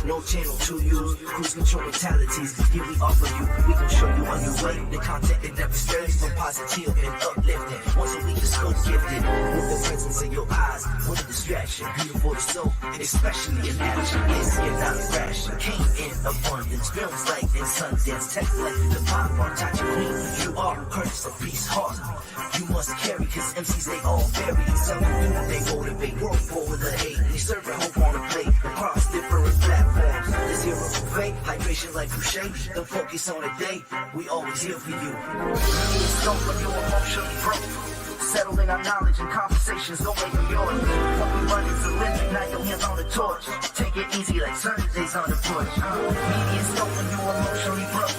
no channel to use. Cruise control mentalities, here we offer you. We can show you on your way. The content that never stays from positive and uplifting. Once a week, the scope gifted. With the presence in your eyes, what a distraction. Beautiful to soul, and especially in action. It's here, not fashion. Came in abundance. Films like in Sundance. Tech like the pop art. Touch queen. You are Curtis of Peace Heart. You must carry, cause MCs they all vary. Some of you they motivate, work forward the hate. We serve hope on a plate across different platforms. This hero buffet, hydration like crochet. Don't focus on a day, we always here for you. Don't when you're emotionally broke. Settle in our knowledge and conversations, don't make them yours. What we run is a limit, now your hands on the torch. Take it easy like Sundays on the porch. MediaScope when you're emotionally broke.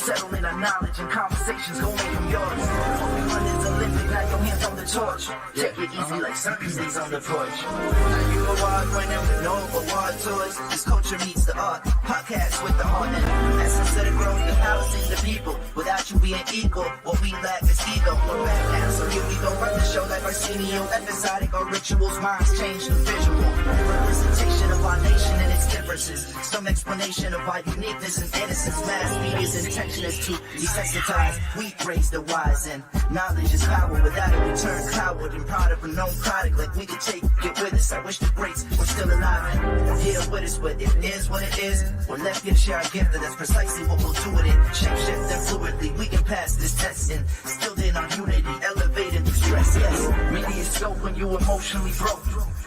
Settle in our knowledge and conversations, gon' make them yours. What we run is Olympic, now your hands on the torch. Take it easy like Sundays on the porch. Now you award winning with no award toys. This culture meets the art, podcast with the heart and essence of the growth, the powers in the people. Without you being equal, what we lack is ego. We're back now, so here we go, run the show like Arsenio. Episodic or rituals, minds change the visual. Representation of our nation and its differences. Some explanation of our uniqueness and innocence. Mass media's intention is to desensitize. We praise the wise and knowledge is power. Without it we turn coward and proud of a known product. Like we could take it with us. I wish the greats were still alive and here with us, but it is what it is. We're left here to share our gift, and that's precisely what we'll do with it. Shape shift and fluidly, we can pass this test and still in our unity, elevating through stress. Yes, MediaScope when you emotionally broke.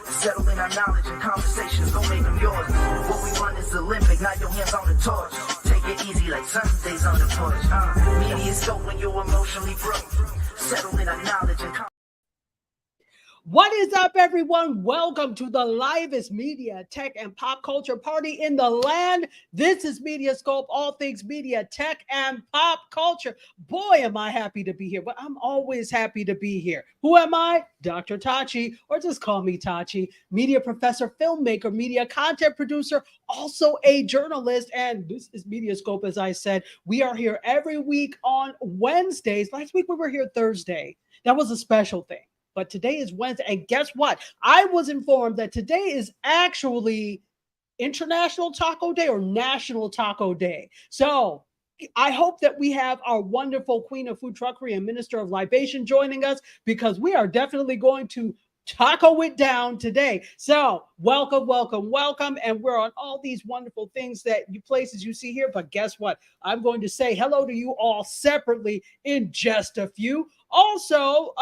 Settle in our knowledge and conversations, don't make them yours. What we run is Olympic, not your hands on the torch. Take it easy like Sundays on the porch. MediaScope when you're emotionally broke. Settle in our knowledge and What is up, everyone? Welcome to the livest media, tech, and pop culture party in the land. This is MediaScope, all things media, tech, and pop culture. Boy, am I happy to be here, but I'm always happy to be here. Who am I? Dr. Tachi, or just call me Tachi, media professor, filmmaker, media content producer, also a journalist, and this is MediaScope, as I said. We are here every week on Wednesdays. Last week we were here Thursday. That was a special thing. But today is Wednesday, and guess what? I was informed that today is actually International Taco Day or National Taco Day. So I hope that we have our wonderful Queen of Food Truckery and Minister of Libation joining us, because we are definitely going to taco it down today. So welcome, welcome, welcome. And we're on all these wonderful things that you places you see here. But guess what? I'm going to say hello to you all separately in just a few. Also,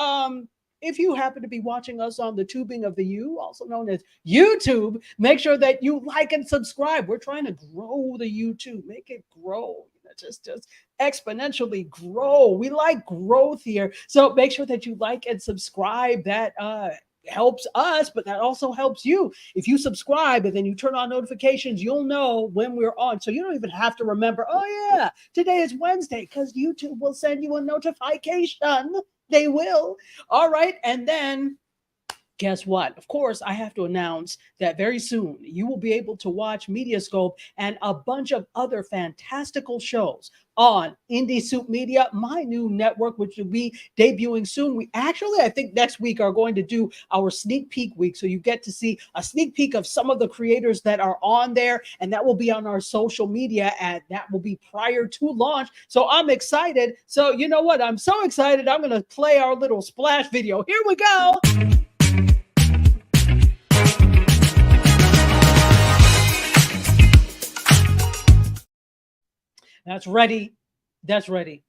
if you happen to be watching us on the tubing of the U, also known as YouTube, make sure that you like and subscribe. We're trying to grow the YouTube, make it grow, just exponentially grow. We like growth here. So make sure that you like and subscribe. That helps us, but that also helps you. If you subscribe and then you turn on notifications, you'll know when we're on. So you don't even have to remember, oh yeah, today is Wednesday, because YouTube will send you a notification. They will. All right. And then guess what? Of course, I have to announce that very soon you will be able to watch MediaScope and a bunch of other fantastical shows on Indie Soup Media, my new network, which will be debuting soon. We actually, I think next week, are going to do our sneak peek week. So you get to see a sneak peek of some of the creators that are on there, and that will be on our social media, and that will be prior to launch. So I'm excited. So you know what? I'm so excited. I'm going to play our little splash video. Here we go. That's ready. That's ready.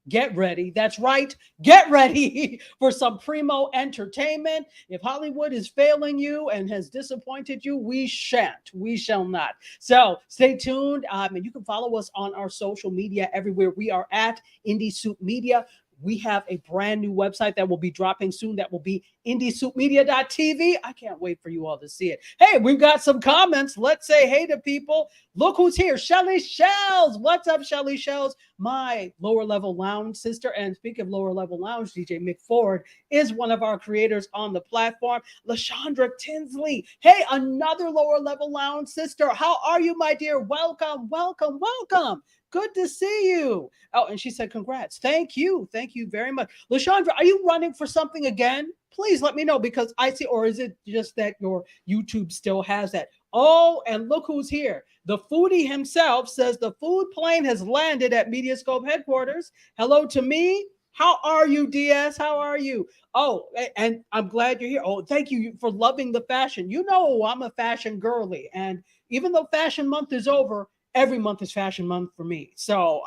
Get ready. That's right. Get ready for some primo entertainment. If Hollywood is failing you and has disappointed you, we shan't. We shall not. So stay tuned. And you can follow us on our social media everywhere. We are at Indie Soup Media. We have a brand new website that will be dropping soon. That will be indiesoupmedia.tv. I can't wait for you all to see it. Hey, we've got some comments. Let's say hey to people. Look who's here. Shelly Shells. What's up, Shelly Shells? My lower level lounge sister. And speaking of lower level lounge, DJ Mick Ford is one of our creators on the platform. LaShondra Tinsley. Hey, another lower level lounge sister. How are you, my dear? Welcome, welcome, welcome. Good to see you. Oh, and she said, congrats. Thank you. Thank you very much. LaShondra, are you running for something again? Please let me know, because I see, or is it just that your YouTube still has that Oh, and look who's here. The foodie himself says the food plane has landed at MediaScope headquarters. Hello to me. How are you, DS? How are you? Oh, and I'm glad you're here. Oh, thank you for loving the fashion. You know, I'm a fashion girly. And even though fashion month is over, every month is fashion month for me. So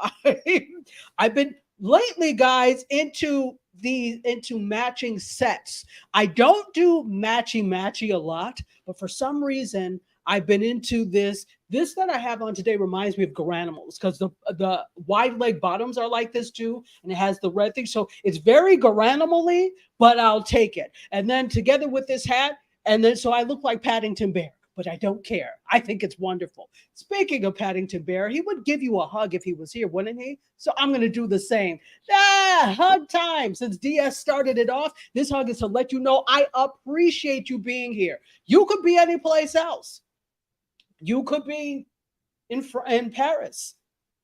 I've been lately, guys, into matching sets. I don't do matchy a lot, but for some reason I've been into this. This that I have on today reminds me of Garanimals because the wide leg bottoms are like this too, and it has the red thing. So it's very Garanimally, but I'll take it. And then together with this hat, and then so I look like Paddington Bear, but I don't care. I think it's wonderful. Speaking of Paddington Bear, he would give you a hug if he was here, wouldn't he? So I'm going to do the same. Hug time. Since DS started it off, this hug is to let you know I appreciate you being here. You could be any place else. You could be in Paris,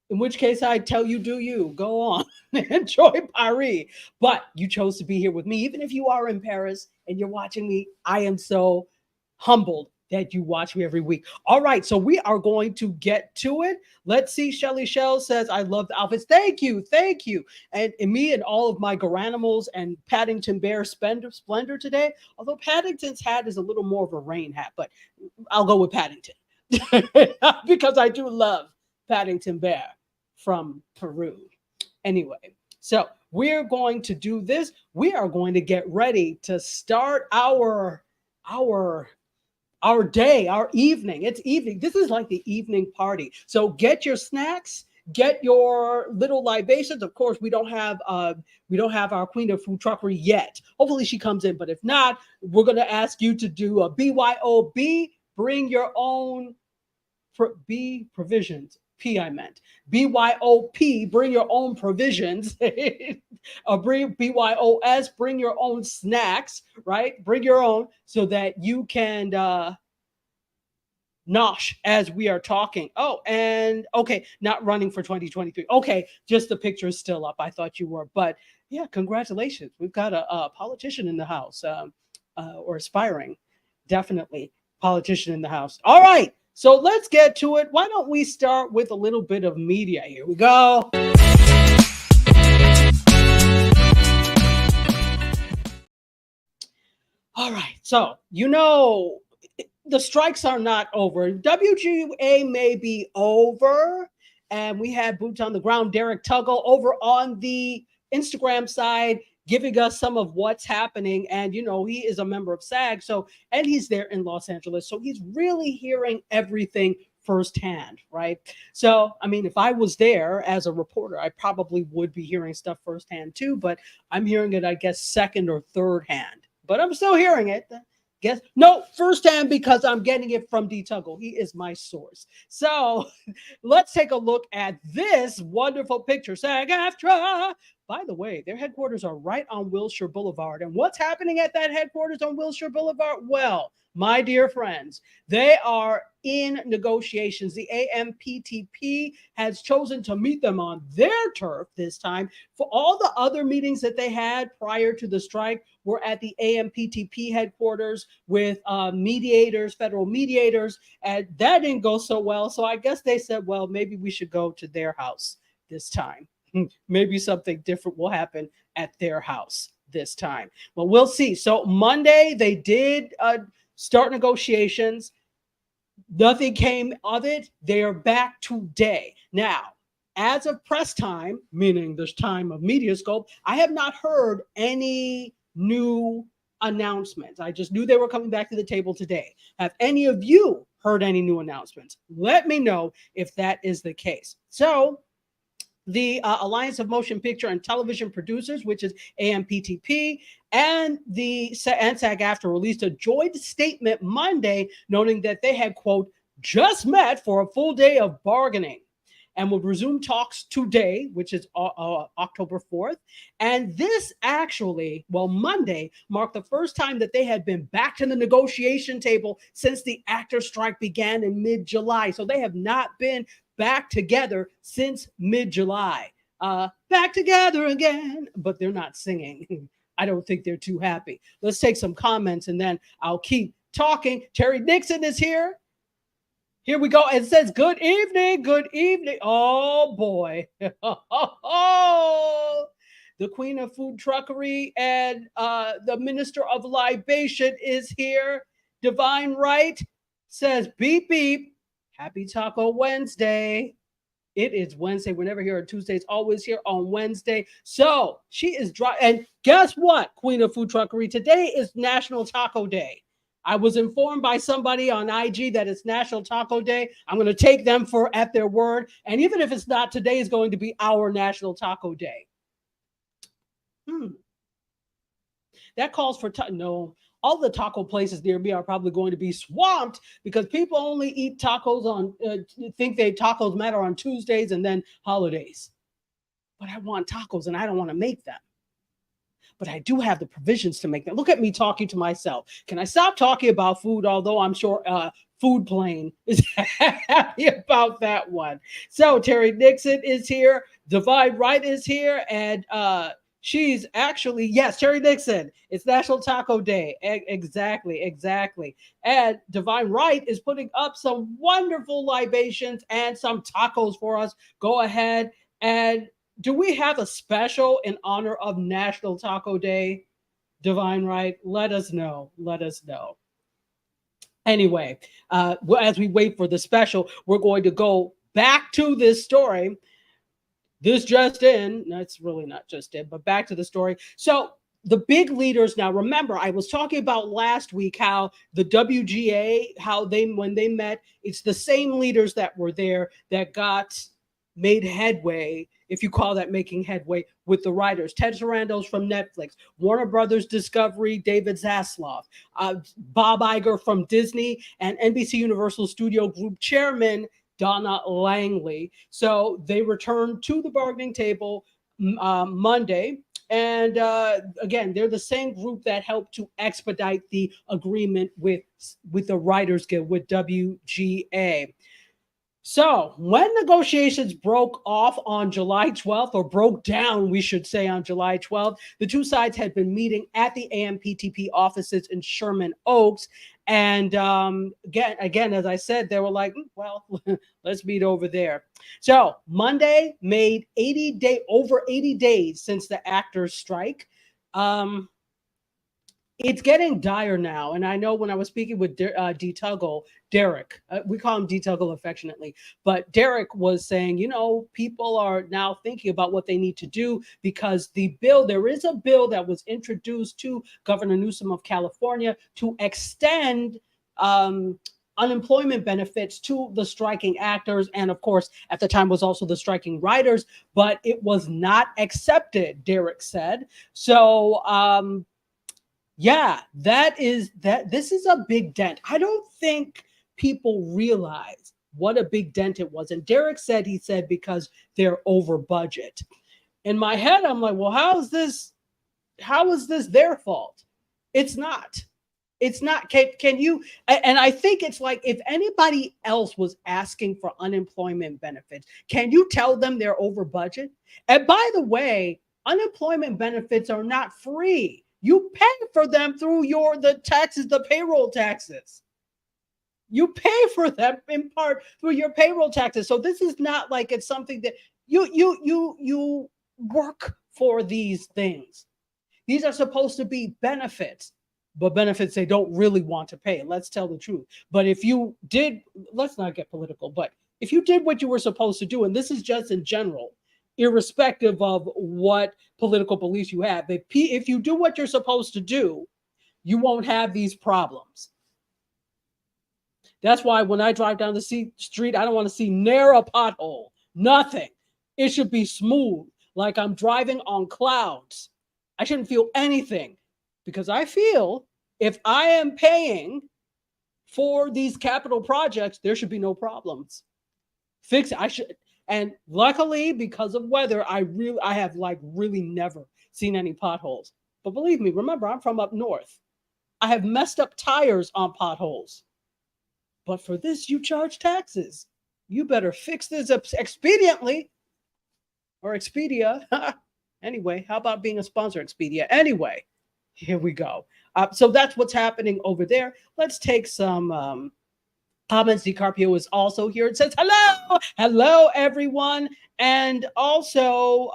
in which case I tell you, do you. Go on. Enjoy Paris. But you chose to be here with me. Even if you are in Paris and you're watching me, I am so humbled that you watch me every week. All right, so we are going to get to it. Let's see. Shelly Shell says, I love the outfits. Thank you. Thank you. And me and all of my Garanimals and Paddington Bear splendor today, although Paddington's hat is a little more of a rain hat, but I'll go with Paddington because I do love Paddington Bear from Peru. Anyway, so we're going to do this. We are going to get ready to start our day, our evening. It's evening. This is like the evening party. So get your snacks, get your little libations. Of course, we don't have our queen of food truckery yet. Hopefully she comes in, but if not, we're going to ask you to do a BYOB, bring your own B provisions. P I meant BYOP, bring your own provisions. Bring BYOS, bring your own snacks, right? Bring your own so that you can nosh as we are talking. Oh, and okay, not running for 2023. Okay, just the picture is still up. I thought you were, but yeah, congratulations. We've got a politician in the house, or aspiring, definitely politician in the house. All right. So let's get to it. Why don't we start with a little bit of media? Here we go. All right. So, the strikes are not over. WGA may be over. And we had boots on the ground, Derek Tuggle, over on the Instagram side, giving us some of what's happening. And, he is a member of SAG. And he's there in Los Angeles. So he's really hearing everything firsthand, right? So, if I was there as a reporter, I probably would be hearing stuff firsthand too. But I'm hearing it, I guess, second or third hand. But I'm still hearing it. No, firsthand because I'm getting it from D. Tuggle. He is my source. So let's take a look at this wonderful picture. SAG-AFTRA. By the way, their headquarters are right on Wilshire Boulevard. And what's happening at that headquarters on Wilshire Boulevard? Well, my dear friends, they are in negotiations. The AMPTP has chosen to meet them on their turf this time. For all the other meetings that they had prior to the strike were at the AMPTP headquarters with mediators, federal mediators, and that didn't go so well. So I guess they said, well, maybe we should go to their house this time. Maybe something different will happen at their house this time. Well, we'll see. So Monday, they did start negotiations. Nothing came of it. They are back today. Now, as of press time, meaning this time of MediaScope, I have not heard any new announcements. I just knew they were coming back to the table today. Have any of you heard any new announcements? Let me know if that is the case. So, the Alliance of Motion Picture and Television Producers, which is AMPTP, and the SAG-AFTRA released a joint statement Monday noting that they had, quote, just met for a full day of bargaining and will resume talks today, which is October 4th. And this actually, Monday, marked the first time that they had been back to the negotiation table since the actor strike began in mid-July. So they have not been back together since mid-July. Back together again, but they're not singing. I don't think they're too happy. Let's take some comments and then I'll keep talking. Terry Nixon is here. Here we go. It says, good evening, good evening. Oh, boy. Oh, the queen of food truckery and the minister of libation is here. Divine Right says, beep, beep. Happy Taco Wednesday. It is Wednesday. We're never here on Tuesdays, always here on Wednesday. So she is dry. And guess what, queen of food truckery? Today is National Taco Day. I was informed by somebody on IG that it's National Taco Day. I'm going to take them at their word. And even if it's not, today is going to be our National Taco Day. That calls for no. All the taco places near me are probably going to be swamped because people only eat tacos on think tacos matter on Tuesdays and then holidays. But I want tacos and I don't want to make them. But I do have the provisions to make them. Look at me talking to myself. Can I stop talking about food? Although I'm sure Food Plane is happy about that one. So Terry Nixon is here. Divine Right is here. And she's actually, yes, Terry Nixon. It's National Taco Day. Exactly. And Divine Right is putting up some wonderful libations and some tacos for us. Go ahead. And do we have a special in honor of National Taco Day? Divine Right, let us know. Anyway, as we wait for the special, we're going to go back to this story. This just in, that's really not just in, but back to the story. So the big leaders now, remember, I was talking about last week how the WGA, when they met, it's the same leaders that were there that made headway, if you call that making headway, with the writers. Ted Sarandos from Netflix, Warner Brothers Discovery, David Zaslav, Bob Iger from Disney, and NBC Universal Studio Group Chairman Donna Langley. So they returned to the bargaining table Monday. And again, they're the same group that helped to expedite the agreement with the Writers Guild, with WGA. So when negotiations broke off on July 12th, or broke down, we should say, on July 12th, the two sides had been meeting at the AMPTP offices in Sherman Oaks. And again, as I said, they were like, well, let's meet over there. So Monday made over 80 days since the actors' strike. It's getting dire now. And I know when I was speaking with D. Tuggle, Derek, we call him D. Tuggle affectionately, but Derek was saying, people are now thinking about what they need to do because there is a bill that was introduced to Governor Newsom of California to extend unemployment benefits to the striking actors. And of course, at the time was also the striking writers, but it was not accepted, Derek said. So, this is a big dent. I don't think people realize what a big dent it was. And Derek said, because they're over budget. In my head, I'm like, well, how is this their fault? It's not. Can you, and I think it's like, if anybody else was asking for unemployment benefits, can you tell them they're over budget? And by the way, unemployment benefits are not free. You pay for them through the taxes, the payroll taxes. You pay for them in part through your payroll taxes. So this is not like it's something that you work for these things. These are supposed to be benefits, but benefits they don't really want to pay. Let's tell the truth. But if you did, let's not get political, but if you did what you were supposed to do, and this is just in general, irrespective of what political beliefs you have, if you do what you're supposed to do, you won't have these problems. That's why when I drive down the street, I don't want to see near a pothole. Nothing. It should be smooth, like I'm driving on clouds. I shouldn't feel anything, because I feel if I am paying for these capital projects, there should be no problems. Fix it. And luckily, because of weather, I have really never seen any potholes. But believe me, remember, I'm from up north. I have messed up tires on potholes. But for this, you charge taxes. You better fix this expediently. Or Expedia. Anyway, how about being a sponsor, Expedia? Anyway, here we go. So that's what's happening over there. Let's take some comments. DiCarpio is also here. It says, hello, everyone. And also,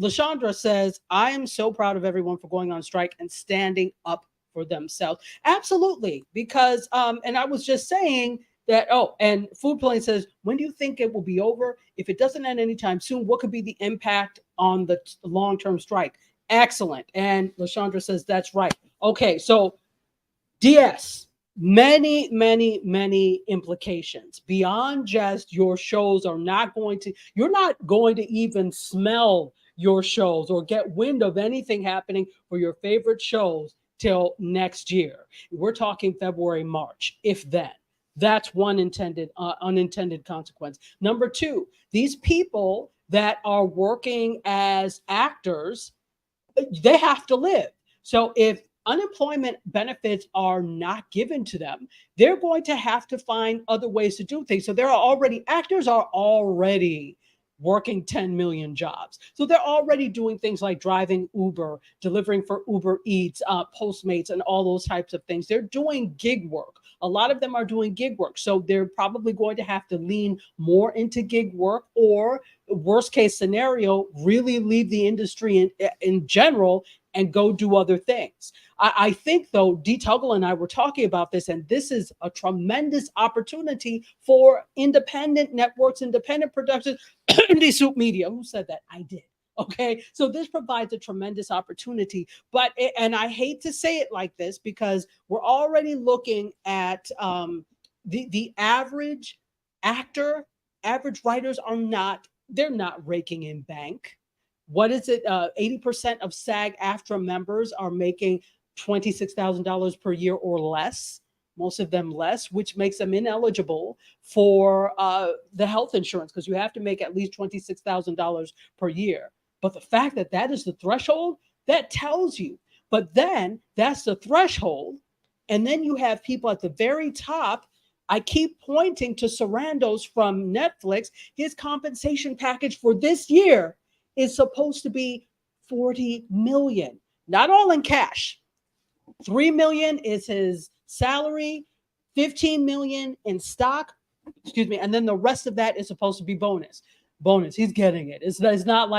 Lashandra says, I am so proud of everyone for going on strike and standing up for themselves. Absolutely. Because, and I was just saying that, and Food Plane says, when do you think it will be over? If it doesn't end anytime soon, what could be the impact on the long-term strike? Excellent. And Lashandra says, that's right. Okay, so DS, many implications beyond just your shows are not going to, you're not going to even smell your shows or get wind of anything happening for your favorite shows till next year. We're talking February, March, if then. That's one unintended consequence. Number two, these people that are working as actors, they have to live. So if unemployment benefits are not given to them, they're going to have to find other ways to do things. So actors are already working 10 million jobs. So they're already doing things like driving Uber, delivering for Uber Eats, Postmates, and all those types of things. They're doing gig work. A lot of them are doing gig work. So they're probably going to have to lean more into gig work, or worst case scenario, really leave the industry in general and go do other things. I think, though, D. Tuggle and I were talking about this, and this is a tremendous opportunity for independent networks, independent productions, indie soup media. Who said that? I did. Okay, so this provides a tremendous opportunity, and I hate to say it like this because we're already looking at the average actor, average writers they're not raking in bank. What is it? 80% of SAG-AFTRA members are making $26,000 per year or less. Most of them less, which makes them ineligible for the health insurance because you have to make at least $26,000 per year. But the fact that that is the threshold, that tells you. But then that's the threshold. And then you have people at the very top. I keep pointing to Sarandos from Netflix. His compensation package for this year is supposed to be 40 million, not all in cash. 3 million is his salary, 15 million in stock, and then the rest of that is supposed to be bonus. He's getting it. It's not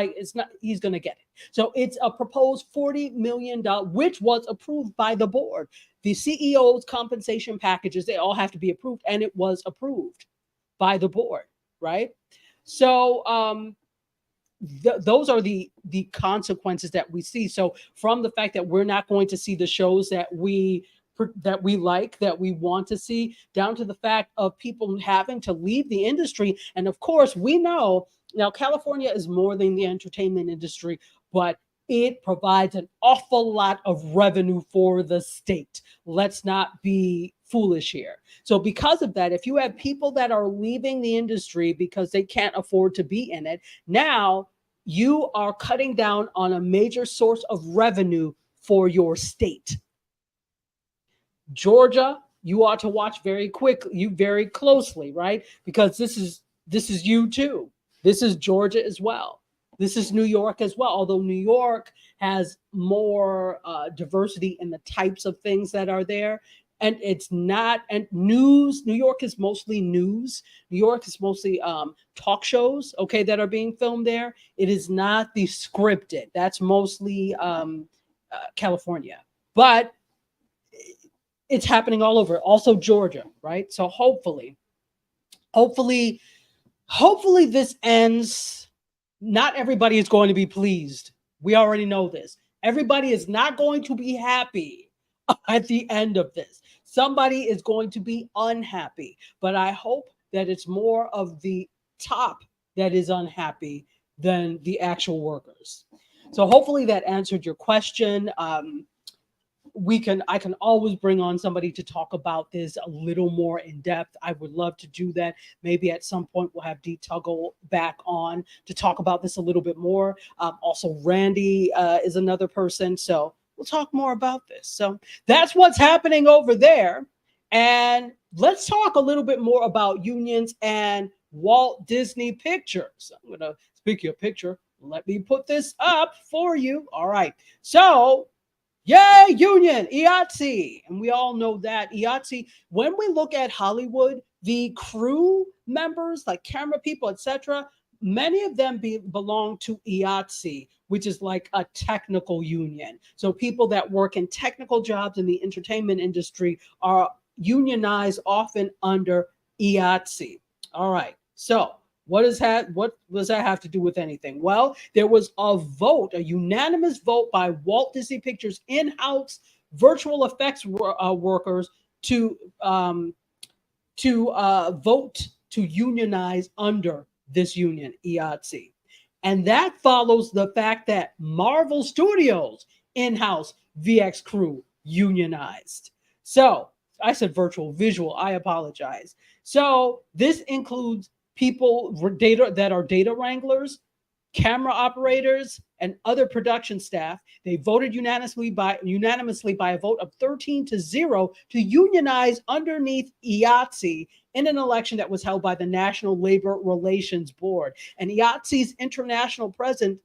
he's going to get it. So it's a proposed $40 million, which was approved by the board. The CEO's compensation packages, they all have to be approved, and it was approved by the board, right? So those are the consequences that we see. So from the fact that we're not going to see the shows that we like, that we want to see, down to the fact of people having to leave the industry. And of course, we know now California is more than the entertainment industry, but it provides an awful lot of revenue for the state. Let's not be foolish here. So because of that, if you have people that are leaving the industry because they can't afford to be in it, now you are cutting down on a major source of revenue for your state. Georgia, you ought to watch very closely, right? Because this is you too. This is Georgia as well. This is New York as well, although New York has more diversity in the types of things that are there. And it's not, and news, New York is mostly news. New York is mostly talk shows, okay, that are being filmed there. It is not the scripted. That's mostly California. But it's happening all over. Also Georgia, right? So hopefully this ends. Not everybody is going to be pleased. We already know this. Everybody is not going to be happy at the end of this. Somebody is going to be unhappy, but I hope that it's more of the top that is unhappy than the actual workers. So hopefully that answered your question. I can always bring on somebody to talk about this a little more in depth. I would love to do that. Maybe at some point we'll have D. Tuggle back on to talk about this a little bit more. Also, Randy is another person. So we'll talk more about this. So that's what's happening over there. And let's talk a little bit more about unions and Walt Disney Pictures. I'm going to speak your picture. Let me put this up for you. All right. So Yay, union, IATSE. And we all know that IATSE, when we look at Hollywood, the crew members, like camera people, etc., many of them belong to IATSE, which is like a technical union. So people that work in technical jobs in the entertainment industry are unionized often under IATSE. All right. So what does that have to do with anything? Well, there was a vote, a unanimous vote by Walt Disney Pictures in-house virtual effects workers to vote to unionize under this union, IATSE. And that follows the fact that Marvel Studios in-house VX crew unionized. So I said virtual, visual, I apologize. So this includes people that are data wranglers, camera operators, and other production staff. They voted unanimously by a vote of 13-0 to unionize underneath IATSE in an election that was held by the National Labor Relations Board. And IATSE's international president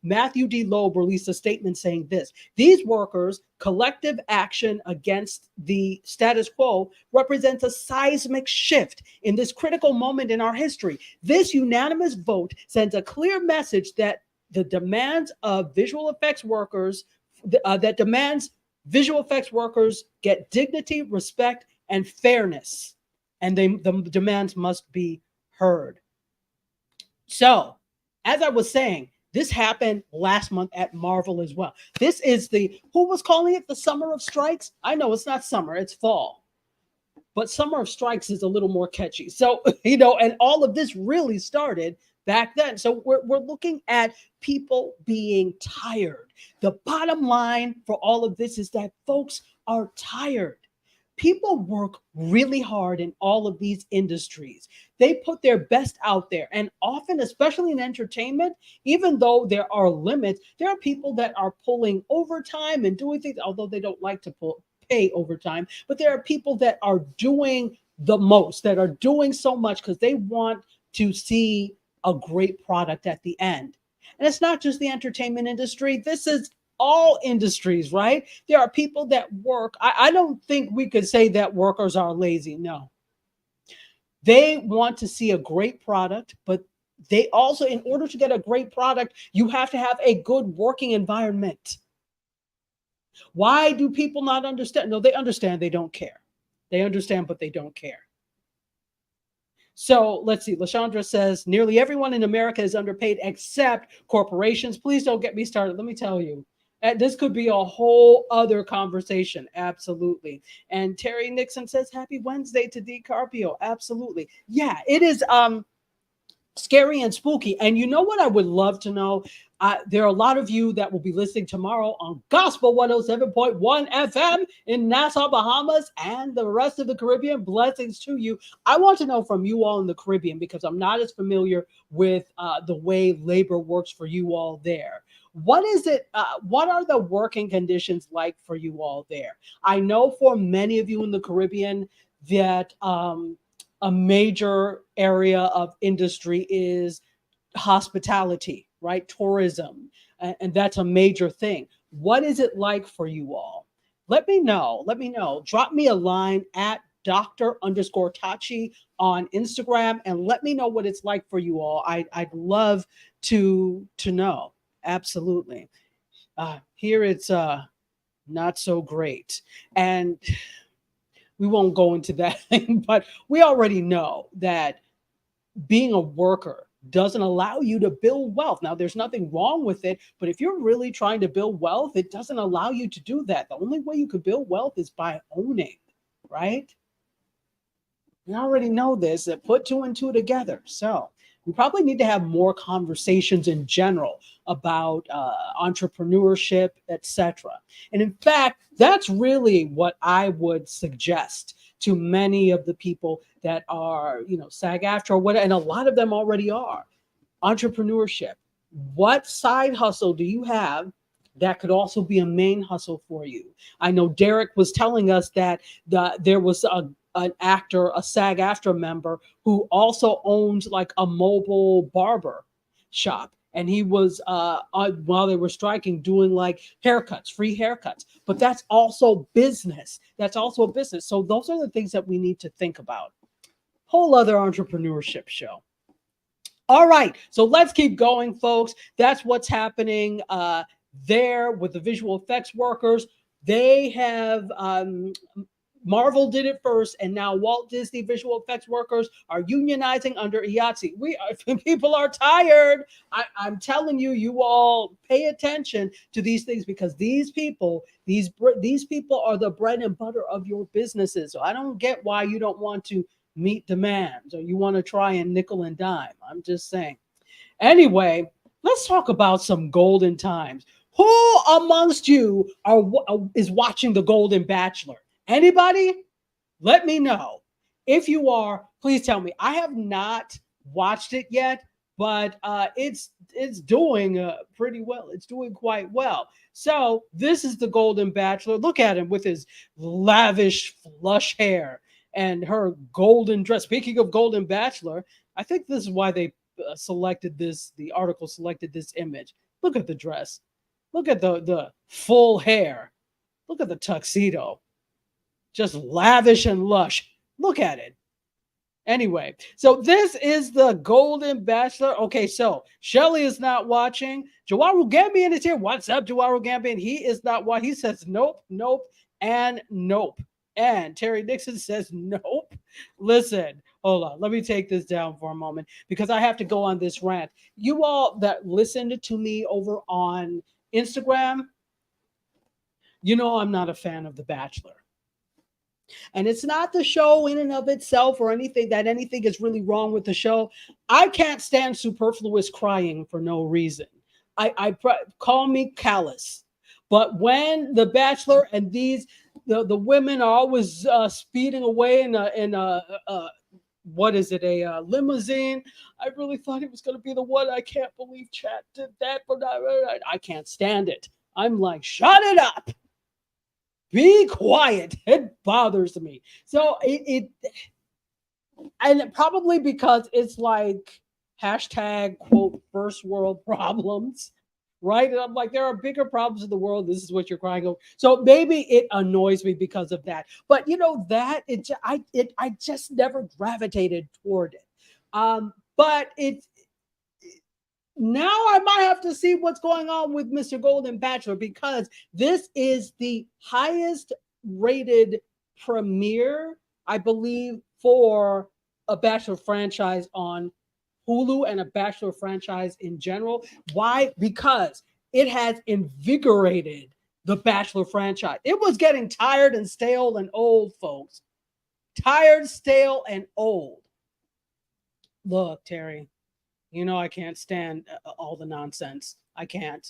Matthew D. Loeb released a statement saying this: these workers' collective action against the status quo represents a seismic shift in this critical moment in our history. This unanimous vote sends a clear message that the demands of visual effects workers get dignity, respect, and fairness, and the demands must be heard. So, as I was saying, this happened last month at Marvel as well. This is who was calling it the summer of strikes? I know it's not summer, it's fall. But summer of strikes is a little more catchy. So, and all of this really started back then. So we're looking at people being tired. The bottom line for all of this is that folks are tired. People work really hard in all of these industries. They put their best out there. And often, especially in entertainment, even though there are limits, there are people that are pulling overtime and doing things, although they don't like to pay overtime. But there are people that are doing the most, that are doing so much because they want to see a great product at the end. And it's not just the entertainment industry. This is all industries, right? There are people that work. I don't think we could say that workers are lazy. No. They want to see a great product, but they also, in order to get a great product, you have to have a good working environment. Why do people not understand? No, they understand. They don't care. They understand, but they don't care. So let's see. LaShandra says, nearly everyone in America is underpaid except corporations. Please don't get me started. Let me tell you, this could be a whole other conversation. Absolutely. And Terry Nixon says, happy Wednesday to D. Carpio. Absolutely. Yeah, it is scary and spooky. And you know what I would love to know? There are a lot of you that will be listening tomorrow on Gospel 107.1 FM in Nassau, Bahamas, and the rest of the Caribbean. Blessings to you. I want to know from you all in the Caribbean, because I'm not as familiar with the way labor works for you all there. What is it? What are the working conditions like for you all there? I know for many of you in the Caribbean that a major area of industry is hospitality, right? Tourism. And that's a major thing. What is it like for you all? Let me know. Let me know. Drop me a line at Dr._Tachi on Instagram and let me know what it's like for you all. I'd love to know. Absolutely. Here it's not so great. And we won't go into that thing, but we already know that being a worker doesn't allow you to build wealth. Now, there's nothing wrong with it, but if you're really trying to build wealth, it doesn't allow you to do that. The only way you could build wealth is by owning, right? We already know this, that put two and two together. So we probably need to have more conversations in general about entrepreneurship, etc. And in fact, that's really what I would suggest to many of the people that are, SAG-AFTRA or what, and a lot of them already are. Entrepreneurship. What side hustle do you have that could also be a main hustle for you? I know Derek was telling us that there was an actor, a SAG-AFTRA member, who also owns like a mobile barber shop. and he was while they were striking doing like haircuts, free haircuts. But that's also business. That's also a business. So those are the things that we need to think about. Whole other entrepreneurship show. All right, so let's keep going, folks. That's what's happening there with the visual effects workers. They have Marvel did it first, and now Walt Disney visual effects workers are unionizing under IATSE. People are tired. I'm telling you, you all pay attention to these things, because these people are the bread and butter of your businesses. So I don't get why you don't want to meet demands or you want to try and nickel and dime. I'm just saying. Anyway, let's talk about some golden times. Who amongst you is watching The Golden Bachelor? Anybody? Let me know. If you are, please tell me. I have not watched it yet, but it's doing pretty well. It's doing quite well. So this is The Golden Bachelor. Look at him with his lavish, flush hair and her golden dress. Speaking of Golden Bachelor, I think this is why they selected this. The article selected this image. Look at the dress. Look at the full hair. Look at the tuxedo. Just lavish and lush. Look at it. Anyway, so this is The Golden Bachelor. Okay, so Shelly is not watching. Jawaru Gambian is here. What's up, Jawaru Gambian? He is not watching. He says nope, nope, and nope. And Terry Nixon says nope. Listen, hold on. Let me take this down for a moment, because I have to go on this rant. You all that listened to me over on Instagram, you know I'm not a fan of The Bachelor. And it's not the show in and of itself or anything is really wrong with the show. I can't stand superfluous crying for no reason. Call me callous. But when The Bachelor and the women are always speeding away in a what is it, a limousine, I really thought it was going to be the one. I can't believe chat did that, but I can't stand it. I'm like, shut it up. Be quiet. It bothers me. So and probably because it's like hashtag quote first world problems, right? And I'm like, there are bigger problems in the world. This is what you're crying over. So maybe it annoys me because of that. But you know that I just never gravitated toward it. But now I might have to see what's going on with Mr. Golden Bachelor, because this is the highest rated premiere, I believe, for a Bachelor franchise on Hulu and a Bachelor franchise in general. Why? Because it has invigorated the Bachelor franchise. It was getting tired and stale and old, folks. Tired, stale, and old. Look, Terry. You know I can't stand all the nonsense. I can't.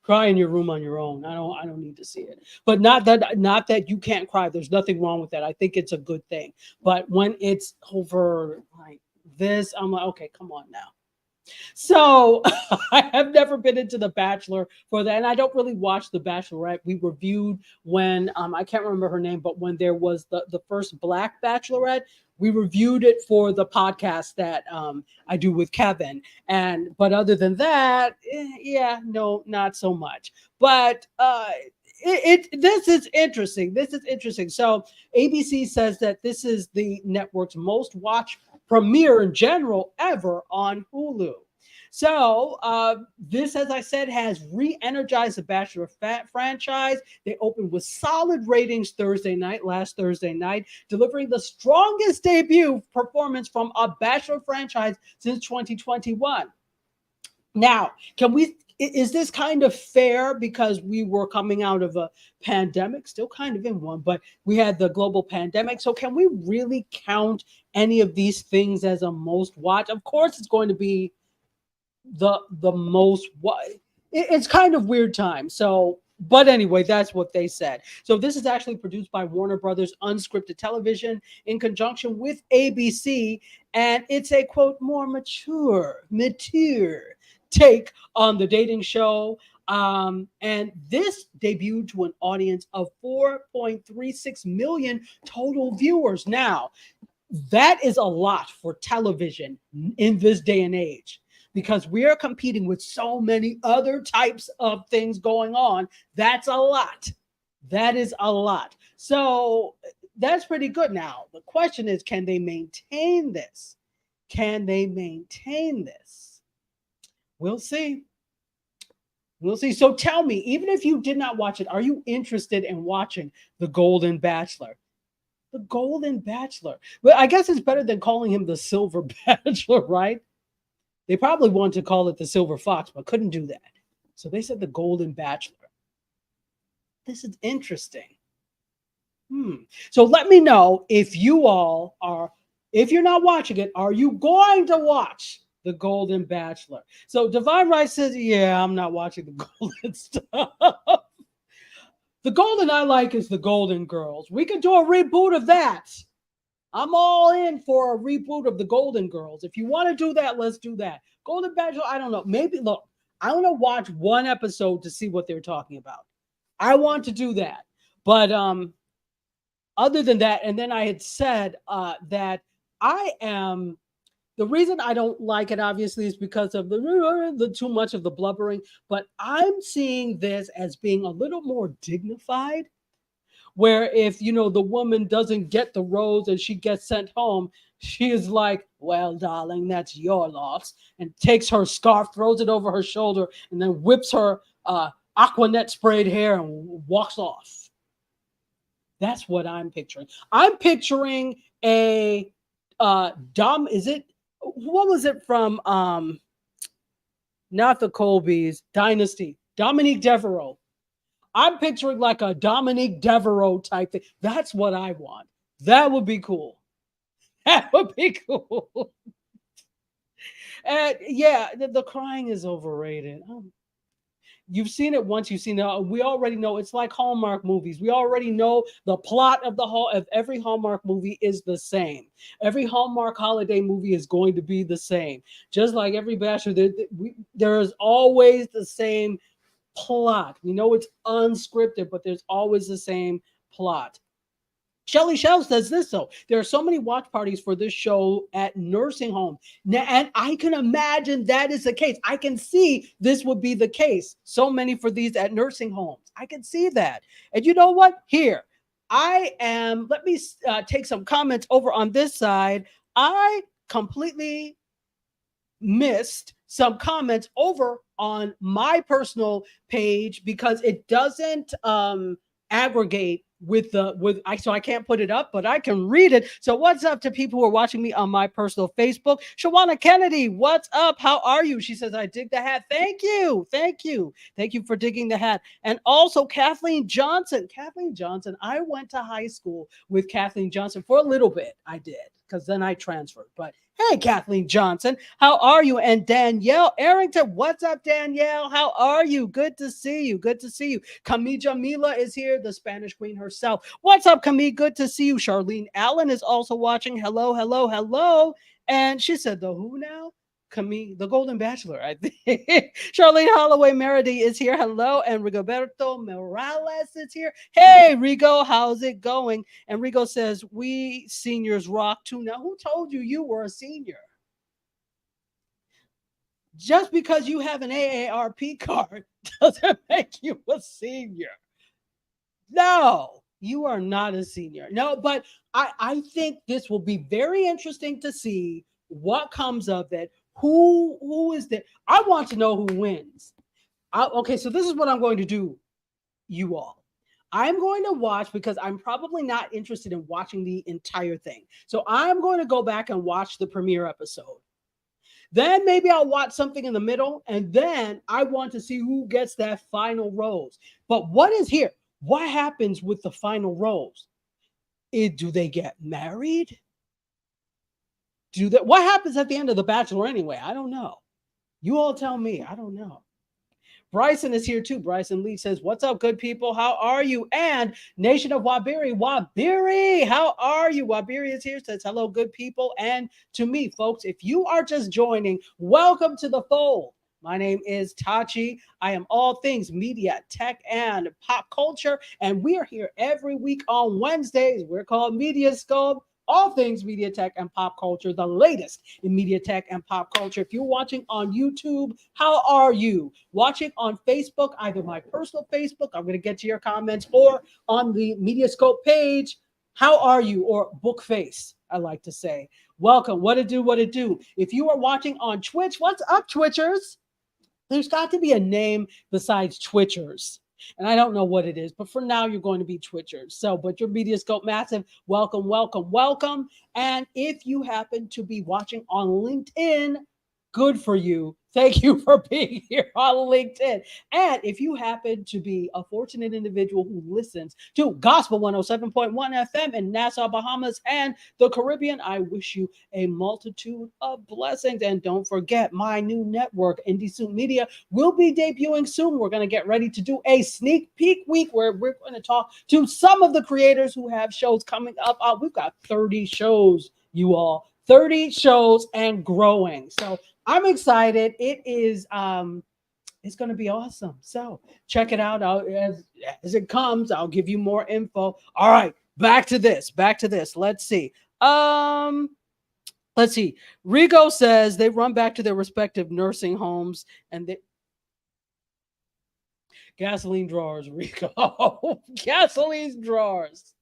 Cry in your room on your own. I don't need to see it. But not that you can't cry. There's nothing wrong with that. I think it's a good thing. But when it's over like this, I'm like, okay, come on now. So I have never been into The Bachelor for that, and I don't really watch The Bachelorette. We reviewed when I can't remember her name, but when there was the first Black Bachelorette, we reviewed it for the podcast that I do with Kevin. But other than that, yeah, no, not so much. But this is interesting. This is interesting. So ABC says that this is the network's most watched premiere in general ever on Hulu. So this, as I said, has re-energized the Bachelor franchise. They opened with solid ratings last Thursday night, delivering the strongest debut performance from a Bachelor franchise since 2021. Now, is this kind of fair, because we were coming out of a pandemic, still kind of in one, but we had the global pandemic. So can we really count any of these things as a most watched? Of course, it's going to be the most. It's kind of weird time. So, but anyway, that's what they said. So this is actually produced by Warner Brothers Unscripted Television in conjunction with ABC, and it's a quote more mature take on the dating show. And this debuted to an audience of 4.36 million total viewers. Now, that is a lot for television in this day and age, because we are competing with so many other types of things going on. That's a lot. That is a lot. So that's pretty good. Now, the question is, can they maintain this? Can they maintain this? We'll see. We'll see. So tell me, even if you did not watch it, are you interested in watching The Golden Bachelor? The Golden Bachelor. Well, I guess it's better than calling him the Silver Bachelor, right? They probably wanted to call it the Silver Fox, but couldn't do that. So they said the Golden Bachelor. This is interesting. So let me know if you all are, if you're not watching it, are you going to watch The Golden Bachelor? So Divine Rice says, yeah, I'm not watching the Golden stuff. The Golden I like is the Golden Girls. We could do a reboot of that. I'm all in for a reboot of the Golden Girls. If you want to do that, let's do that. Golden Bachelor, I don't know. Maybe, look, I want to watch one episode to see what they're talking about. I want to do that. But other than that, and then I had said that I am, the reason I don't like it, obviously, is because of the too much of the blubbering. But I'm seeing this as being a little more dignified, where if, you know, the woman doesn't get the rose and she gets sent home, she is like, well, darling, that's your loss, and takes her scarf, throws it over her shoulder, and then whips her Aquanet sprayed hair and walks off. That's what I'm picturing. I'm picturing a is it, what was it from not the Colbys, Dynasty, Dominique Devereaux. I'm picturing like a Dominique Devereaux type thing. That's what I want. That would be cool. That would be cool. And yeah, the crying is overrated. You've seen it once, you've seen it. We already know it's like Hallmark movies. We already know the plot of every Hallmark movie is the same. Every Hallmark holiday movie is going to be the same. Just like every Bachelor, there is always the same plot. We know it's unscripted, but there's always the same plot. Shelly Shell says this, though. There are so many watch parties for this show at nursing homes. And I can imagine that is the case. I can see this would be the case. So many for these at nursing homes. I can see that. And you know what? Here, let me take some comments over on this side. I completely missed some comments over on my personal page because it doesn't aggregate so I can't put it up, but I can read it. So what's up to people who are watching me on my personal Facebook? Shawana Kennedy, what's up? How are you? She says, I dig the hat. Thank you. Thank you. Thank you for digging the hat. And also Kathleen Johnson. Kathleen Johnson, I went to high school with Kathleen Johnson for a little bit. I did, because then I transferred. But hey, Kathleen Johnson, how are you? And Danielle Arrington, what's up, Danielle? How are you? Good to see you. Good to see you. Camilla Mila is here, the Spanish queen herself. What's up, Camille? Good to see you. Charlene Allen is also watching. Hello, hello, hello. And she said, the who now? Camille, the Golden Bachelor, I think. Charlene Holloway Meredy is here. Hello. And Rigoberto Morales is here. Hey, Rigo, how's it going? And Rigo says, we seniors rock too. Now, who told you you were a senior? Just because you have an AARP card doesn't make you a senior. No, you are not a senior. No, but I think this will be very interesting to see what comes of it. Who is there? I want to know who wins. Okay, so this is what I'm going to do, you all. I'm going to watch, because I'm probably not interested in watching the entire thing. So I'm going to go back and watch the premiere episode. Then maybe I'll watch something in the middle, and then I want to see who gets that final rose. But what is here? What happens with the final rose? Do they get married? What happens at the end of The Bachelor anyway? I don't know. You all tell me. I don't know. Bryson is here too. Bryson Lee says, what's up, good people? How are you? And Nation of Wabiri, how are you? Wabiri is here, says, hello, good people. And to me, folks, if you are just joining, welcome to the fold. My name is Tachi. I am all things media, tech, and pop culture. And we are here every week on Wednesdays. We're called MediaScope. all things media tech and pop culture, the latest in media tech and pop culture. If you're watching on YouTube, how are you? Watching on Facebook, either my personal Facebook, I'm going to get to your comments, or on the MediaScope page, how are you? Or Bookface, I like to say. Welcome. What it do, what it do. If you are watching on Twitch, what's up, Twitchers? There's got to be a name besides Twitchers. And I don't know what it is, but for now, you're going to be Twitchers. So, but your MediaScope Massive, welcome, welcome, welcome. And if you happen to be watching on LinkedIn, good for you. Thank you for being here on LinkedIn. And if you happen to be a fortunate individual who listens to Gospel 107.1 FM in Nassau, Bahamas, and the Caribbean, I wish you a multitude of blessings. And don't forget, my new network, Indie Suit Media, will be debuting soon. We're going to get ready to do a sneak peek week where we're going to talk to some of the creators who have shows coming up. We've got 30 shows, you all. 30 shows and growing. So I'm excited. It is it's going to be awesome. So check it out. As it comes, I'll give you more info. All right, back to this. Let's see. Rigo says they run back to their respective nursing homes and they gasoline drawers, Rigo. Gasoline drawers.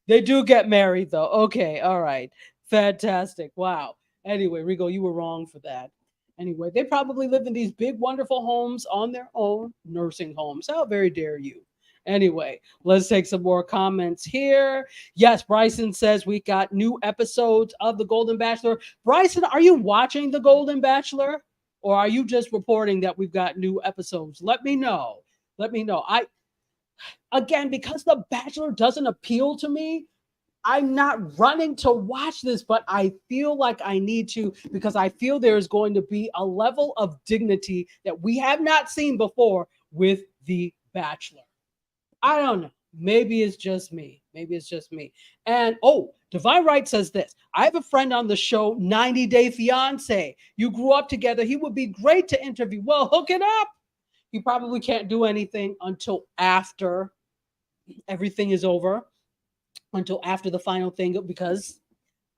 They do get married though. Okay, all right. Fantastic. Wow. Anyway, Rigo, you were wrong for that. Anyway, they probably live in these big, wonderful homes on their own, nursing homes. How very dare you? Anyway, let's take some more comments here. Yes, Bryson says we got new episodes of The Golden Bachelor. Bryson, are you watching The Golden Bachelor? Or are you just reporting that we've got new episodes? Let me know. Again, because The Bachelor doesn't appeal to me, I'm not running to watch this, but I feel like I need to because I feel there is going to be a level of dignity that we have not seen before with The Bachelor. I don't know. Maybe it's just me. And Divine Right says this. I have a friend on the show, 90 Day Fiance. You grew up together. He would be great to interview. Well, hook it up. He probably can't do anything until after everything is over. Until after the final thing, because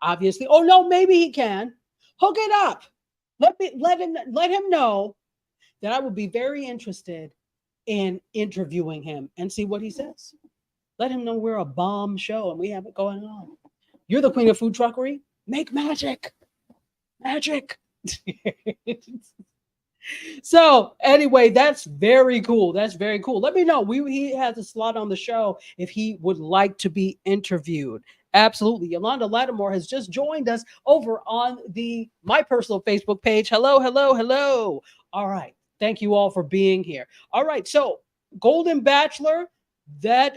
obviously, maybe he can hook it up. Let him know that I would be very interested in interviewing him and see what he says. Let him know we're a bomb show and we have it going on. You're the queen of food truckery. Make magic. So anyway, that's very cool. Let me know. He has a slot on the show if he would like to be interviewed. Absolutely. Yolanda Lattimore has just joined us over on my personal Facebook page. Hello. All right. Thank you all for being here. All right. So Golden Bachelor, that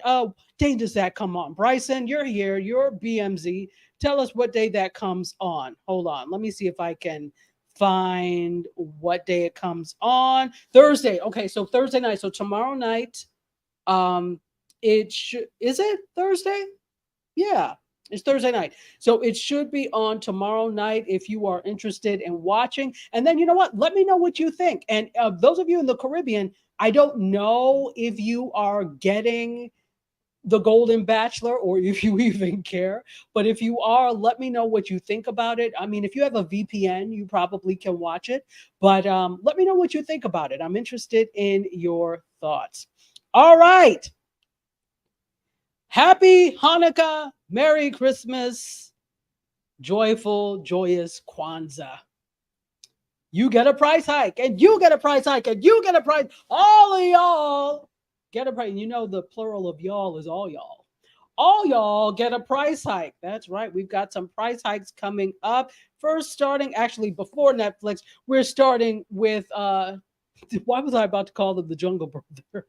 day does that come on? Bryson, you're here. You're BMZ. Tell us what day that comes on. Hold on. Let me see if I can find what day it comes on. Thursday. Okay, so Thursday night. So tomorrow night. Is it Thursday? Yeah, it's Thursday night. So it should be on tomorrow night if you are interested in watching. And then you know what? Let me know what you think. And those of you in the Caribbean, I don't know if you are getting The Golden Bachelor or if you even care, but if you are, let me know what you think about it. I mean, if you have a VPN, you probably can watch it, but let me know what you think about it. I'm interested in your thoughts. All right. Happy Hanukkah, Merry Christmas, joyful, joyous Kwanzaa. You get a price hike, and you get a price hike, and you get a price. All of y'all get a price. You know the plural of y'all is all y'all. All y'all get a price hike. That's right. We've got some price hikes coming up. First, starting actually before Netflix, we're starting with why was I about to call them the Jungle Brothers?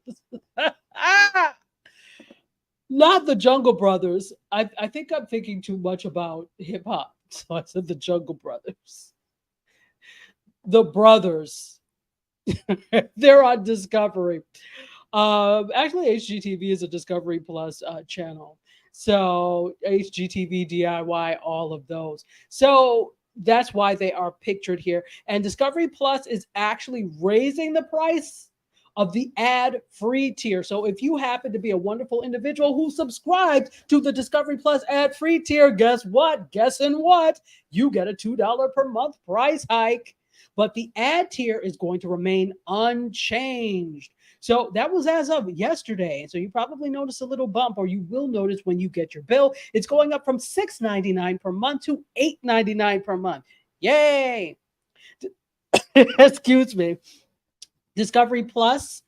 Not the Jungle Brothers. I think I'm thinking too much about hip hop. So I said the Jungle Brothers. The brothers. They're on Discovery. Actually, HGTV is a Discovery Plus channel. So HGTV, DIY, all of those. So that's why they are pictured here. And Discovery Plus is actually raising the price of the ad-free tier. So if you happen to be a wonderful individual who subscribes to the Discovery Plus ad-free tier, guess what? Guessing what? You get a $2 per month price hike. But the ad tier is going to remain unchanged. So that was as of yesterday. So you probably noticed a little bump, or you will notice when you get your bill. It's going up from $6.99 per month to $8.99 per month. Yay! Excuse me. Discovery Plus,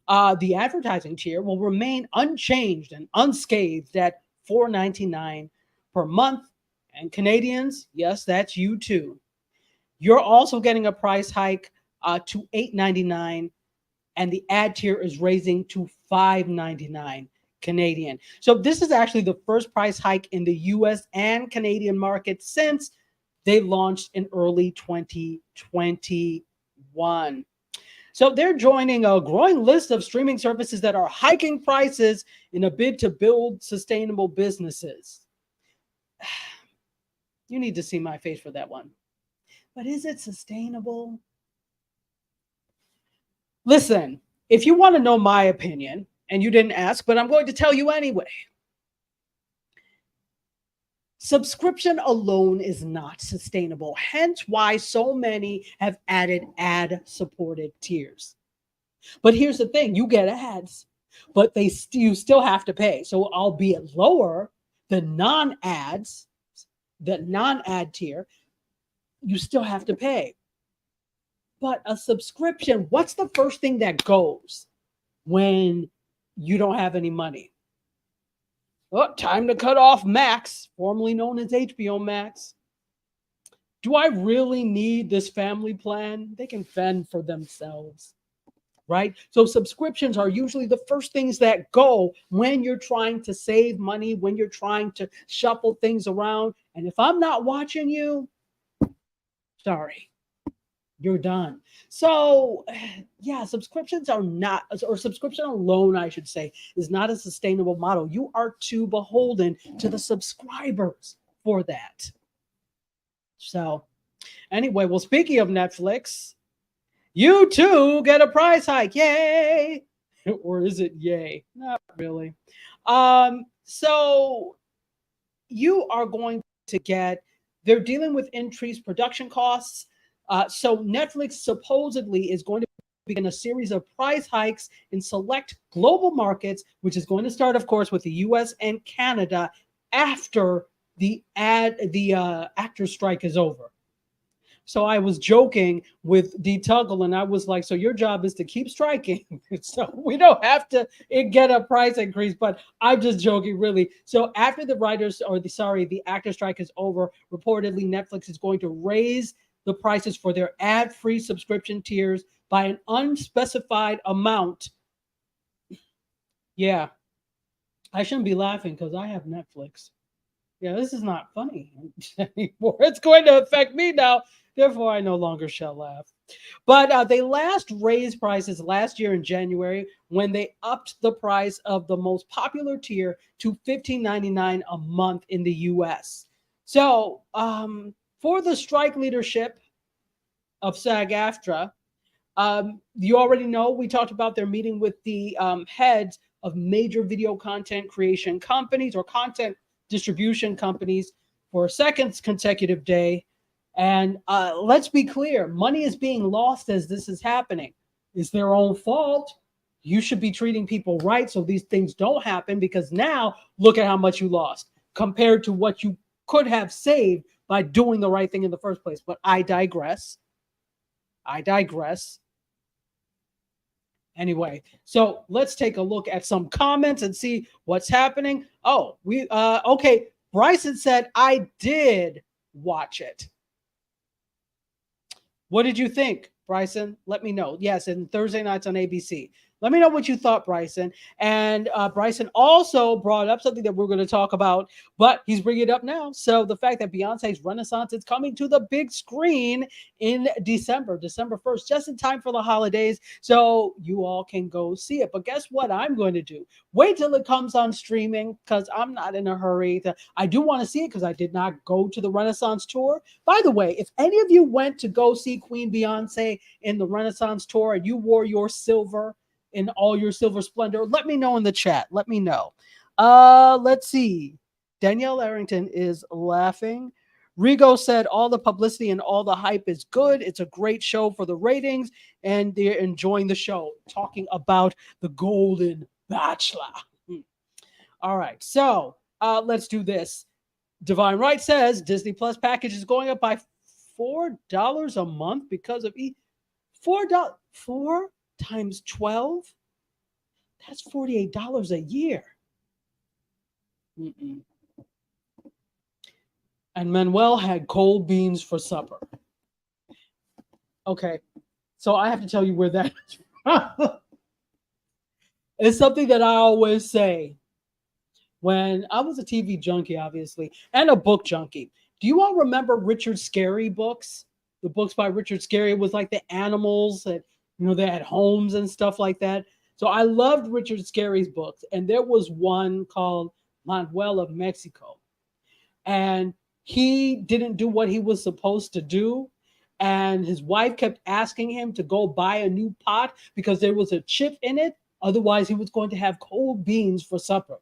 the advertising tier, will remain unchanged and unscathed at $4.99 per month. And Canadians, yes, that's you too. You're also getting a price hike to $8.99, and the ad tier is raising to $5.99 Canadian. So this is actually the first price hike in the US and Canadian market since they launched in early 2021. So they're joining a growing list of streaming services that are hiking prices in a bid to build sustainable businesses. You need to see my face for that one. But is it sustainable? Listen, if you want to know my opinion, and you didn't ask, but I'm going to tell you anyway. Subscription alone is not sustainable, hence why so many have added ad-supported tiers. But here's the thing, you get ads, but you still have to pay. So albeit lower, the non-ad tier, you still have to pay. But a subscription, what's the first thing that goes when you don't have any money? Oh, time to cut off Max, formerly known as HBO Max. Do I really need this family plan? They can fend for themselves, right? So subscriptions are usually the first things that go when you're trying to save money, when you're trying to shuffle things around. And if I'm not watching you, sorry, you're done. So yeah, subscriptions are not, or subscription alone, I should say, is not a sustainable model. You are too beholden to the subscribers for that. So anyway, well, speaking of Netflix, you too get a price hike. Yay! Or is it yay? Not really. So you are going to get, they're dealing with increased production costs. So Netflix supposedly is going to begin a series of price hikes in select global markets, which is going to start, of course, with the US and Canada after the actor strike is over. So I was joking with D. Tuggle, and I was like, so your job is to keep striking. So we don't have to get a price increase, but I'm just joking, really. So after the actor strike is over, reportedly Netflix is going to raise the prices for their ad-free subscription tiers by an unspecified amount. Yeah, I shouldn't be laughing because I have Netflix. Yeah, this is not funny anymore. It's going to affect me now. Therefore, I no longer shall laugh. But they last raised prices last year in January when they upped the price of the most popular tier to $15.99 a month in the US. So for the strike leadership of SAG-AFTRA, you already know we talked about their meeting with the heads of major video content creation companies or content distribution companies for a second consecutive day. And let's be clear, money is being lost as this is happening. It's their own fault. You should be treating people right so these things don't happen, because now look at how much you lost compared to what you could have saved by doing the right thing in the first place. But I digress. Anyway, so let's take a look at some comments and see what's happening. Oh, okay. Bryson said, I did watch it. What did you think, Bryson? Let me know. Yes, and Thursday nights on ABC. Let me know what you thought, Bryson. And Bryson also brought up something that we're going to talk about, but he's bringing it up now. So the fact that Beyonce's Renaissance is coming to the big screen in December 1st, just in time for the holidays. So you all can go see it. But guess what I'm going to do? Wait till it comes on streaming, because I'm not in a hurry. I do want to see it because I did not go to the Renaissance tour. By the way, if any of you went to go see Queen Beyonce in the Renaissance tour and you wore your silver, in all your silver splendor? Let me know in the chat. Let me know. Let's see. Danielle Arrington is laughing. Rigo said all the publicity and all the hype is good. It's a great show for the ratings, and they're enjoying the show. Talking about the Golden Bachelor. All right, so let's do this. Divine Right says Disney Plus package is going up by $4 a month because of $4 times 12. That's $48 a year. Mm-mm. And Manuel had cold beans for supper. Okay, so I have to tell you where that is from. It's something that I always say when I was a TV junkie, obviously, and a book junkie. Do you all remember Richard Scarry books? The books by Richard Scarry. It was like the animals that, they had homes and stuff like that. So I loved Richard Scarry's books. And there was one called Manuel of Mexico. And he didn't do what he was supposed to do. And his wife kept asking him to go buy a new pot because there was a chip in it. Otherwise, he was going to have cold beans for supper.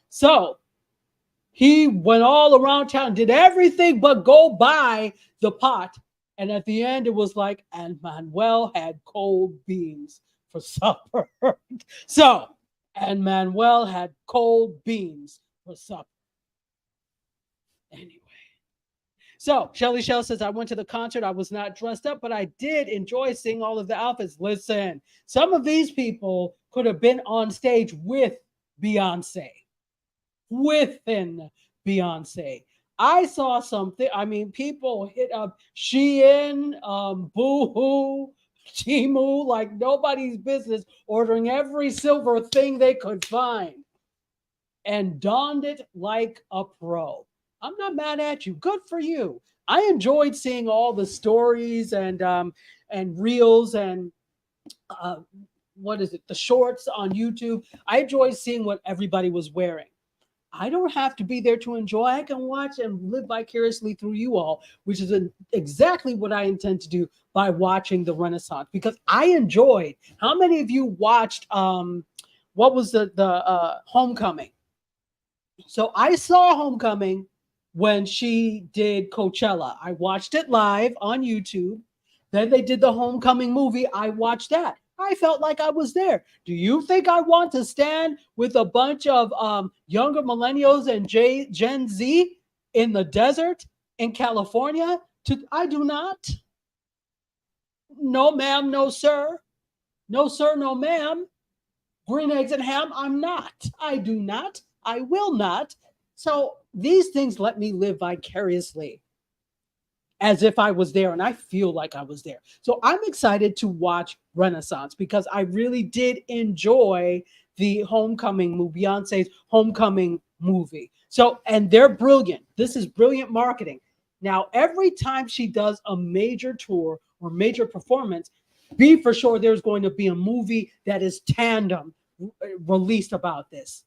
So he went all around town, did everything but go buy the pot. And at the end, it was like, and Manuel had cold beans for supper. And Manuel had cold beans for supper. Anyway. So Shelly Shell says, I went to the concert. I was not dressed up, but I did enjoy seeing all of the outfits. Listen, some of these people could have been on stage with Beyonce. Within Beyonce. I saw something. I mean, people hit up Shein, Boohoo, Temu, like nobody's business, ordering every silver thing they could find and donned it like a pro. I'm not mad at you. Good for you. I enjoyed seeing all the stories and reels and the shorts on YouTube. I enjoyed seeing what everybody was wearing. I don't have to be there to enjoy. I can watch and live vicariously through you all, which is exactly what I intend to do by watching the Renaissance, because I enjoyed. How many of you watched what was the Homecoming? So I saw Homecoming when she did Coachella. I watched it live on YouTube. Then they did the Homecoming movie. I watched that. I felt like I was there. Do you think I want to stand with a bunch of younger millennials and Gen Z in the desert in California? I do not. No, ma'am. No, sir. No, sir. No, ma'am. Green eggs and ham. I'm not. I do not. I will not. So these things let me live vicariously as if I was there, and I feel like I was there. So I'm excited to watch Renaissance because I really did enjoy the Homecoming movie, Beyonce's Homecoming movie. So, and they're brilliant. This is brilliant marketing. Now, every time she does a major tour or major performance, be for sure there's going to be a movie that is tandem released about this.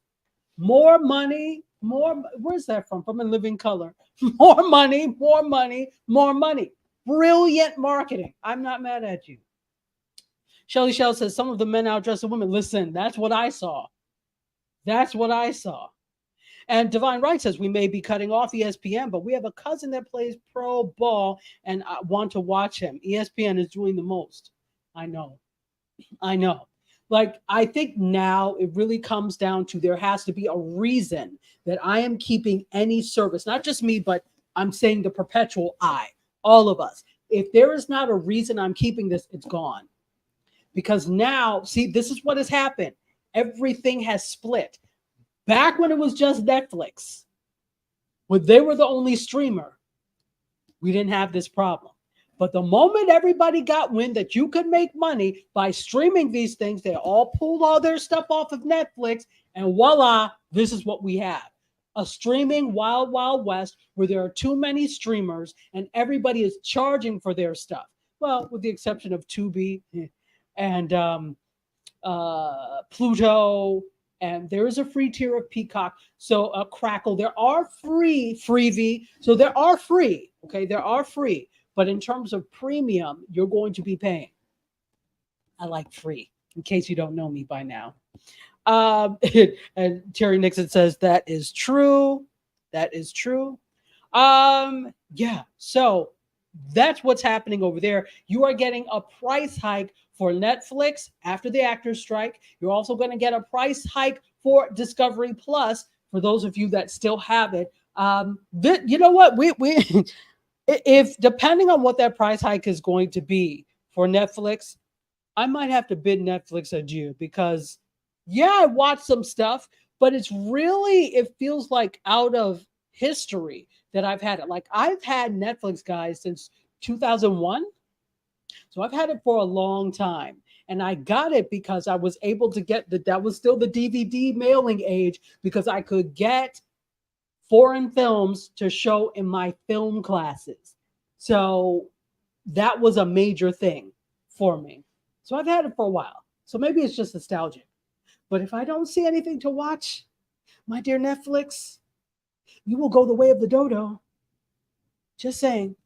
More money, where's that from? From In Living Color. More money, more money, more money. Brilliant marketing. I'm not mad at you. Shelly Shell says, some of the men outdress the women. Listen, that's what I saw. That's what I saw. And Divine Right says, we may be cutting off ESPN, but we have a cousin that plays pro ball and I want to watch him. ESPN is doing the most. I know. Like, I think now it really comes down to there has to be a reason that I am keeping any service, not just me, but I'm saying the perpetual I, all of us. If there is not a reason I'm keeping this, it's gone. Because now, see, this is what has happened. Everything has split. Back when it was just Netflix, when they were the only streamer, we didn't have this problem. But the moment everybody got wind that you could make money by streaming these things, they all pulled all their stuff off of Netflix, and voila, this is what we have. A streaming wild, wild west where there are too many streamers and everybody is charging for their stuff. Well, with the exception of Tubi and Pluto, and there is a free tier of Peacock. So Crackle, there are Freevee. So there are free, okay? There are free. But in terms of premium, you're going to be paying. I like free. in case you don't know me by now. And Terry Nixon says that is true. That is true. Yeah, so that's what's happening over there. You are getting a price hike for Netflix after the actors strike. You're also going to get a price hike for Discovery Plus for those of you that still have it. You know what? We if depending on what that price hike is going to be for Netflix, I might have to bid Netflix adieu because yeah, I watched some stuff, but it feels like out of history that I've had it. Like I've had Netflix, guys, since 2001. So I've had it for a long time. And I got it because I was able to get that was still the DVD mailing age because I could get foreign films to show in my film classes. So that was a major thing for me. So I've had it for a while. So maybe it's just nostalgic. But if I don't see anything to watch, my dear Netflix, you will go the way of the dodo. Just saying.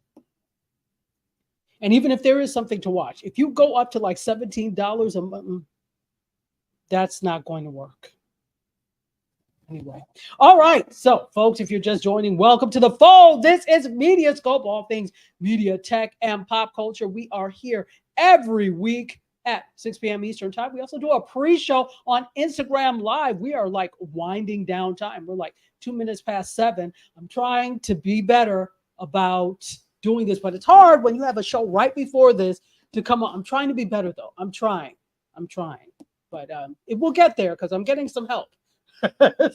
And even if there is something to watch, if you go up to like $17 a month, that's not going to work. Anyway. All right. So, folks, if you're just joining, welcome to the fold. This is MediaScope, all things media, tech, and pop culture. We are here every week at 6 p.m. Eastern time. We also do a pre-show on Instagram Live. We are like winding down time. We're like 2 minutes past 7. I'm trying to be better about doing this, but it's hard when you have a show right before this to come on. I'm trying to be better though. I'm trying, but it will get there because I'm getting some help.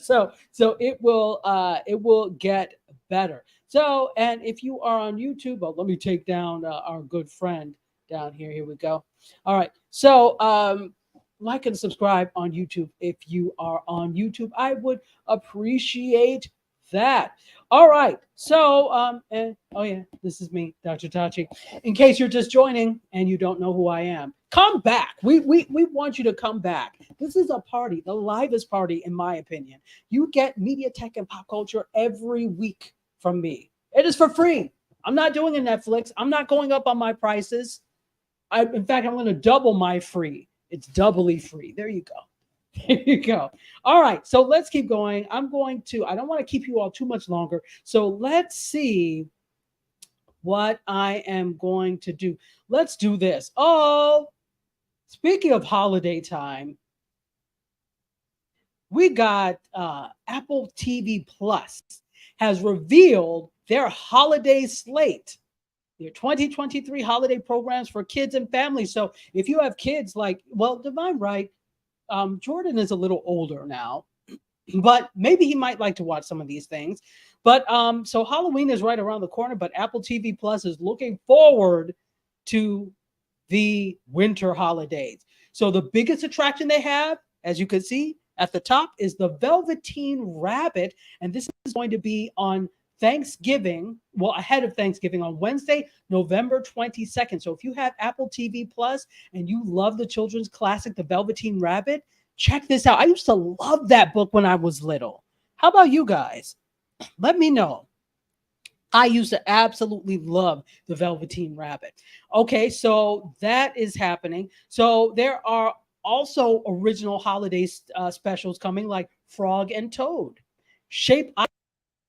so it will get better. So, and if you are on YouTube, let me take down our good friend down here. Here we go. All right. So, like and subscribe on YouTube. If you are on YouTube, I would appreciate that. All right. So, this is me, Dr. Tachi. In case you're just joining and you don't know who I am, come back. We want you to come back. This is a party, the livest party, in my opinion. You get media, tech, and pop culture every week from me. It is for free. I'm not doing a Netflix. I'm not going up on my prices. In fact, I'm going to double my free. It's doubly free. There you go. There you go. All right. So let's keep going. I don't want to keep you all too much longer. So let's see what I am going to do. Let's do this. Oh, speaking of holiday time, we got Apple TV Plus has revealed their holiday slate, their 2023 holiday programs for kids and families. So if you have kids Divine Right, Jordan is a little older now, but maybe he might like to watch some of these things. But so Halloween is right around the corner, but Apple TV Plus is looking forward to the winter holidays. So the biggest attraction they have, as you can see at the top, is the Velveteen Rabbit. And this is going to be on Thanksgiving, ahead of Thanksgiving, on Wednesday, November 22nd. So if you have Apple TV Plus and you love the children's classic, The Velveteen Rabbit, check this out. I used to love that book when I was little. How about you guys? Let me know. I used to absolutely love The Velveteen Rabbit. Okay, so that is happening. So there are also original holiday specials coming, like Frog and Toad, Shape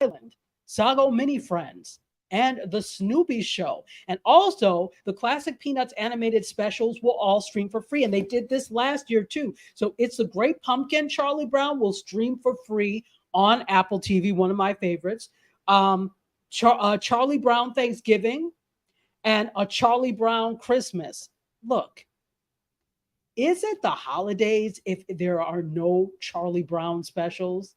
Island, Sago Mini Friends, and The Snoopy Show. And also, the classic Peanuts animated specials will all stream for free. And they did this last year, too. So It's the Great Pumpkin, Charlie Brown will stream for free on Apple TV, one of my favorites. Charlie Brown Thanksgiving and a Charlie Brown Christmas. Look, is it the holidays if there are no Charlie Brown specials?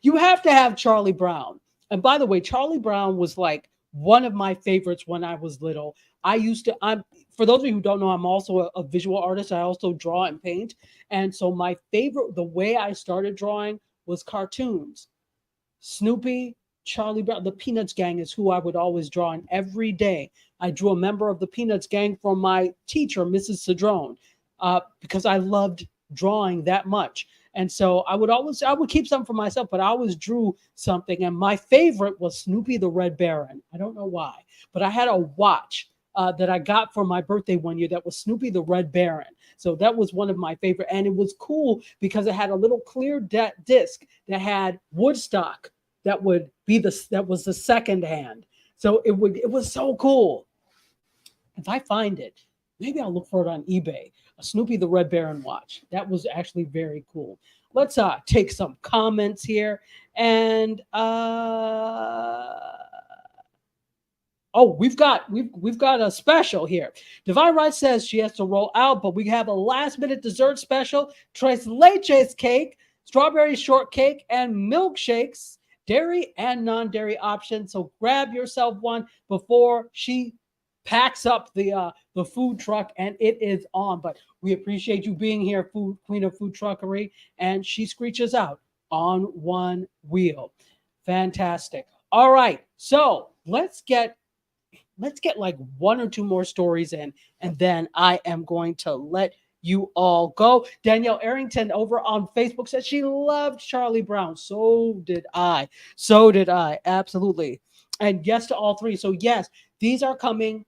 You have to have Charlie Brown. And by the way, Charlie Brown was like one of my favorites when I was little. For those of you who don't know, I'm also a visual artist. I also draw and paint. And so my favorite, the way I started drawing was cartoons. Snoopy, Charlie Brown, the Peanuts gang is who I would always draw. And every day I drew a member of the Peanuts gang from my teacher, Mrs. Cedrone, because I loved drawing that much. And so I would keep some for myself, but I always drew something. And my favorite was Snoopy the Red Baron. I don't know why, but I had a watch that I got for my birthday one year that was Snoopy the Red Baron. So that was one of my favorite. And it was cool because it had a little clear disc that had Woodstock that would be that was the second hand. So it was so cool. If I find it, maybe I'll look for it on eBay. A Snoopy the Red Baron watch. That was actually very cool. Let's take some comments here. And oh, we've got a special here. Divine Right says she has to roll out, but we have a last minute dessert special. Tres leches cake, strawberry shortcake, and milkshakes, dairy and non-dairy options. So grab yourself one before she packs up the food truck and it is on. But we appreciate you being here, Queen of Food Truckery, and she screeches out on one wheel. Fantastic. All right, so let's get like one or two more stories in, and then I am going to let you all go. Danielle Arrington over on Facebook said she loved Charlie Brown. So did I. Absolutely. And yes to all three. So yes, these are coming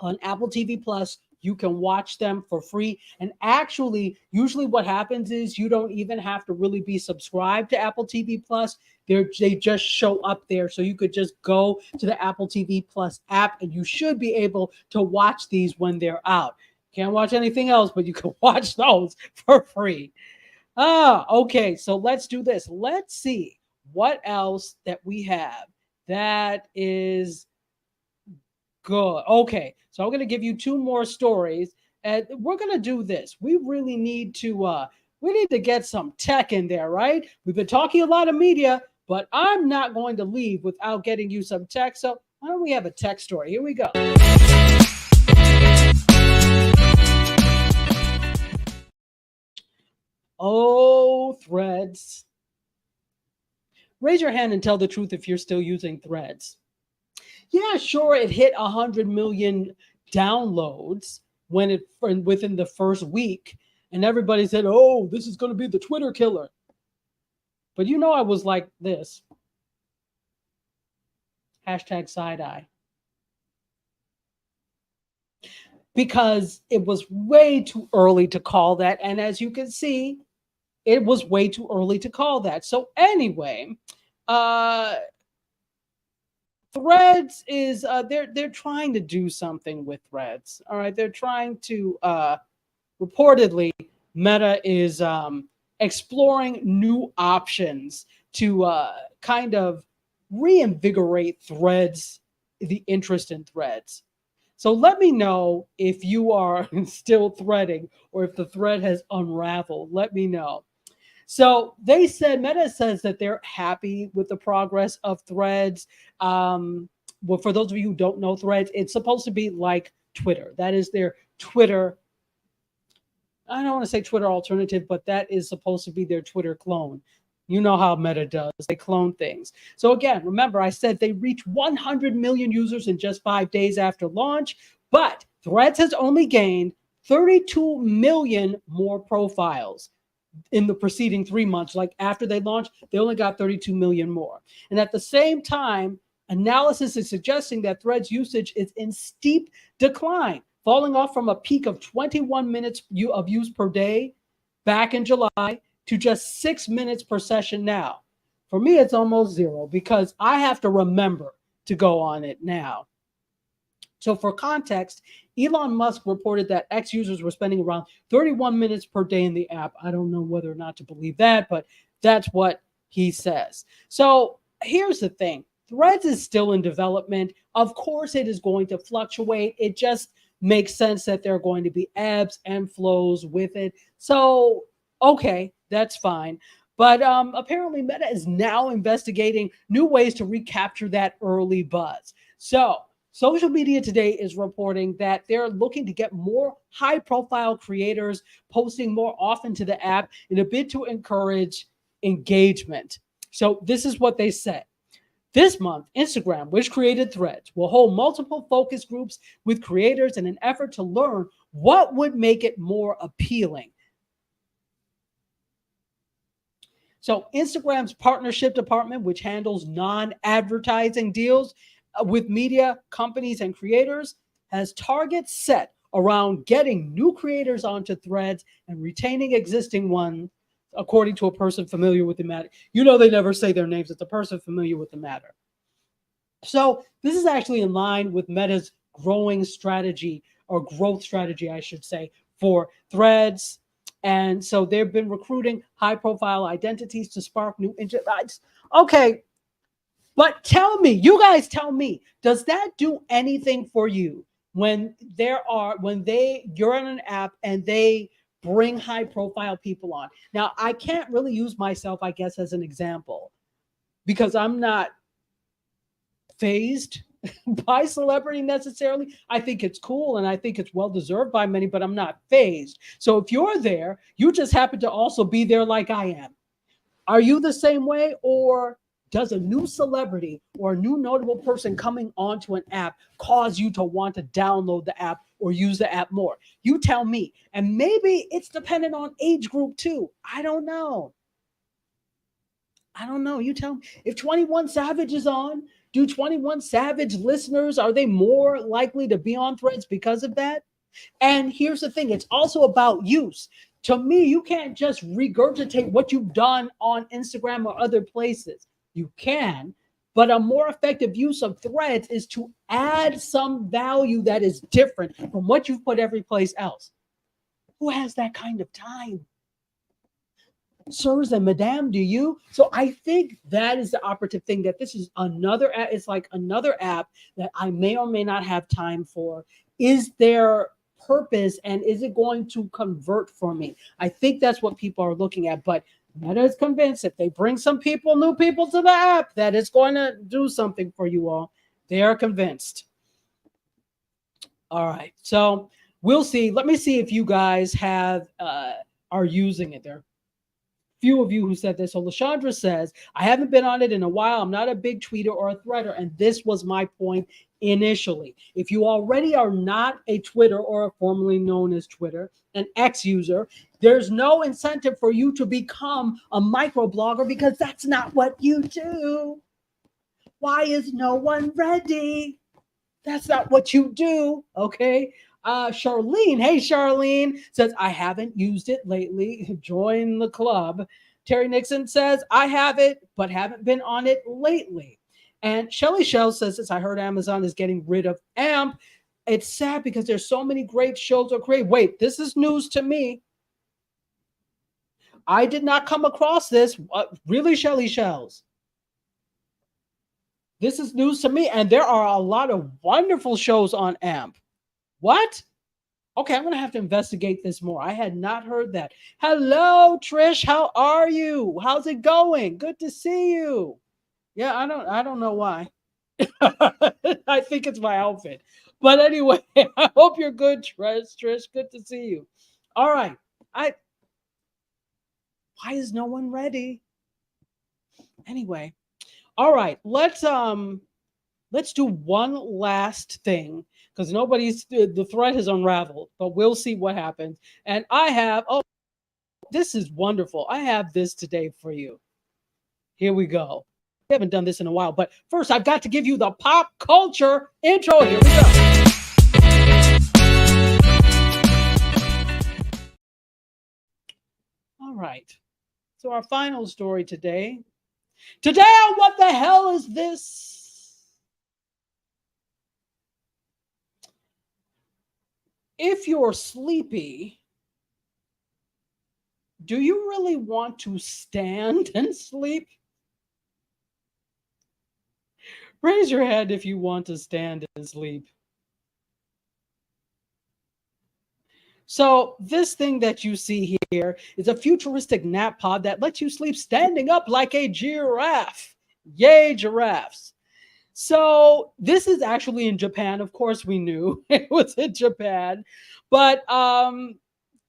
on Apple TV Plus. You can watch them for free. And actually, usually what happens is you don't even have to really be subscribed to Apple TV Plus. They just show up there. So you could just go to the Apple TV Plus app and you should be able to watch these when they're out. Can't watch anything else, but you can watch those for free. Okay. So let's do this. Let's see what else that we have that is good. Okay, so I'm going to give you two more stories, and we're going to do this. We really need to get some tech in there, right? We've been talking a lot of media, but I'm not going to leave without getting you some tech. So why don't we have a tech story? Here we go. Oh, Threads. Raise your hand and tell the truth if you're still using Threads. Yeah, sure, it hit 100 million downloads within the first week, and everybody said, "Oh, this is going to be the Twitter killer." But I was like this. Hashtag side eye. Because it was way too early to call that, and as you can see, it was way too early to call that. So anyway, Threads is they're trying to do something with Threads. All right, they're trying to reportedly Meta is exploring new options to kind of reinvigorate Threads, the interest in Threads. So let me know if you are still threading or if the thread has unraveled. Let me know. So they said, Meta says that they're happy with the progress of Threads. Well, for those of you who don't know Threads, it's supposed to be like Twitter. That is their Twitter. I don't want to say Twitter alternative, but that is supposed to be their Twitter clone. You know how Meta does. They clone things. So again, remember I said they reached 100 million users in just 5 days after launch, but Threads has only gained 32 million more profiles in the preceding 3 months. Like after they launched, they only got 32 million more. And at the same time, analysis is suggesting that Threads usage is in steep decline, falling off from a peak of 21 minutes of use per day back in July to just 6 minutes per session now. For me, it's almost zero because I have to remember to go on it now. So for context, Elon Musk reported that X users were spending around 31 minutes per day in the app. I don't know whether or not to believe that, but that's what he says. So here's the thing. Threads is still in development. Of course, it is going to fluctuate. It just makes sense that there are going to be ebbs and flows with it. So, okay, that's fine. But apparently Meta is now investigating new ways to recapture that early buzz. So Social Media Today is reporting that they're looking to get more high-profile creators posting more often to the app in a bid to encourage engagement. So this is what they said. This month, Instagram, which created Threads, will hold multiple focus groups with creators in an effort to learn what would make it more appealing. So Instagram's partnership department, which handles non-advertising deals with media companies and creators, has targets set around getting new creators onto threads and retaining existing ones, according to a person familiar with the matter. You know, they never say their names. It's a person familiar with the matter. So this is actually in line with Meta's growing strategy, or growth strategy, I should say, for threads. And so they've been recruiting high-profile identities to spark new interest. Okay, but tell me, you guys tell me, does that do anything for you when you're on an app and they bring high-profile people on? Now, I can't really use myself, I guess, as an example because I'm not fazed by celebrity necessarily. I think it's cool and I think it's well deserved by many, but I'm not fazed. So if you're there, you just happen to also be there like I am. Are you the same way, or does a new celebrity or a new notable person coming onto an app cause you to want to download the app or use the app more? You tell me. And maybe it's dependent on age group too. I don't know. You tell me. If 21 Savage is on, do 21 Savage listeners, are they more likely to be on threads because of that? And here's the thing, it's also about use. To me, you can't just regurgitate what you've done on Instagram or other places. You can, but a more effective use of threads is to add some value that is different from what you've put every place else. Who has that kind of time? Sirs and madame, do you? So I think that is the operative thing, that this is another app. It's like another app that I may or may not have time for. Is there purpose, and is it going to convert for me? I think that's what people are looking at, but Meta is convinced if they bring some people, new people to the app, that it's going to do something for you all. They are convinced. All right, so we'll see. Let me see if you guys are using it. There are few of you who said this. So Lashandra says, I haven't been on it in a while. I'm not a big tweeter or a threader. And this was my point initially. If you already are not a Twitter, or formerly known as Twitter, an X user, there's no incentive for you to become a microblogger because that's not what you do. Why is no one ready? That's not what you do. Okay. Charlene, hey Charlene, says, I haven't used it lately. Join the club. Terry Nixon says, I have it, but haven't been on it lately. And Shelly Shell says, I heard Amazon is getting rid of AMP. It's sad because there's so many great shows or great. Wait, this is news to me. I did not come across this. Really, Shelly Shells? This is news to me. And there are a lot of wonderful shows on AMP. What? Okay, I'm going to have to investigate this more. I had not heard that. Hello, Trish. How are you? How's it going? Good to see you. Yeah, I don't know why. I think it's my outfit. But anyway, I hope you're good, Trish. Trish, good to see you. All right. Why is no one ready? Anyway. All right. Let's do one last thing, because the thread has unraveled, but we'll see what happens. And this is wonderful. I have this today for you. Here we go. We haven't done this in a while, but first I've got to give you the pop culture intro. Here we go. All right. So our final story today. Today on What the Hell Is This? If you're sleepy, do you really want to stand and sleep? Raise your hand if you want to stand and sleep. So this thing that you see here is a futuristic nap pod that lets you sleep standing up like a giraffe. Yay, giraffes. So this is actually in Japan. Of course, we knew it was in Japan. But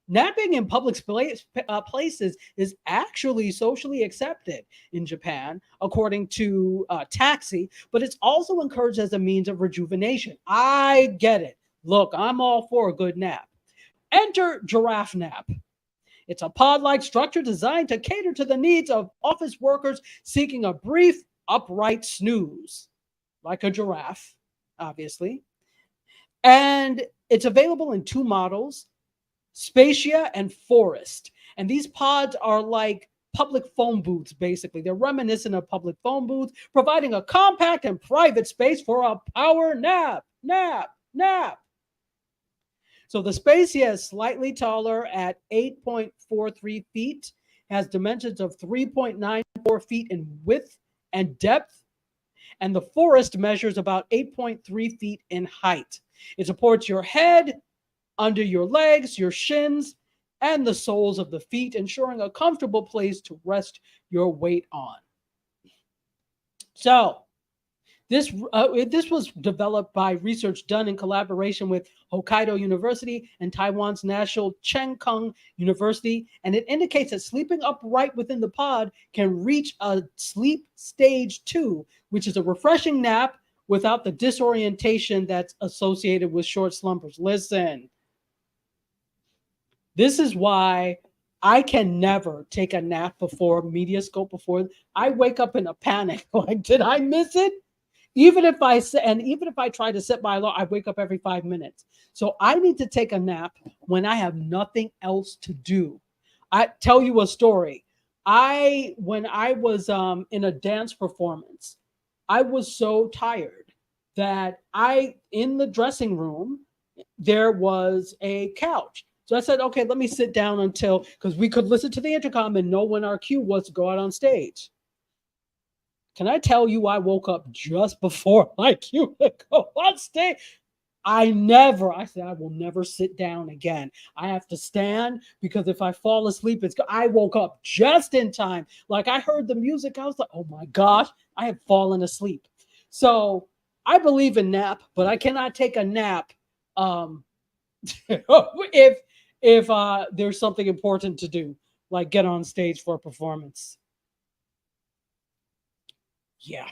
napping in public places is actually socially accepted in Japan, according to Taxi. But it's also encouraged as a means of rejuvenation. I get it. Look, I'm all for a good nap. Enter Giraffe Nap. It's a pod-like structure designed to cater to the needs of office workers seeking a brief, upright snooze, like a giraffe, obviously. And it's available in two models, Spacia and Forest. And these pods are like public phone booths, basically. They're reminiscent of public phone booths, providing a compact and private space for a power nap. Nap. So the Spacia is slightly taller at 8.43 feet, has dimensions of 3.94 feet in width and depth, and the Forest measures about 8.3 feet in height. It supports your head, under your legs, your shins, and the soles of the feet, ensuring a comfortable place to rest your weight on. So, this was developed by research done in collaboration with Hokkaido University and Taiwan's National Cheng Kung University, and it indicates that sleeping upright within the pod can reach a sleep stage 2, which is a refreshing nap without the disorientation that's associated with short slumbers. Listen, this is why I can never take a nap before MediaScope. Before I wake up in a panic, like, did I miss it? Even if I try to set my alarm, I wake up every 5 minutes. So I need to take a nap when I have nothing else to do. I tell you a story. When I was in a dance performance, I was so tired that in the dressing room, there was a couch. So I said, okay, let me sit down because we could listen to the intercom and know when our cue was to go out on stage. Can I tell you, I woke up just before my cue to go on stage. I said, I will never sit down again. I have to stand because if I fall asleep, I woke up just in time. Like I heard the music. I was like, oh my gosh, I have fallen asleep. So I believe in nap, but I cannot take a nap if there's something important to do, like get on stage for a performance. Yeah.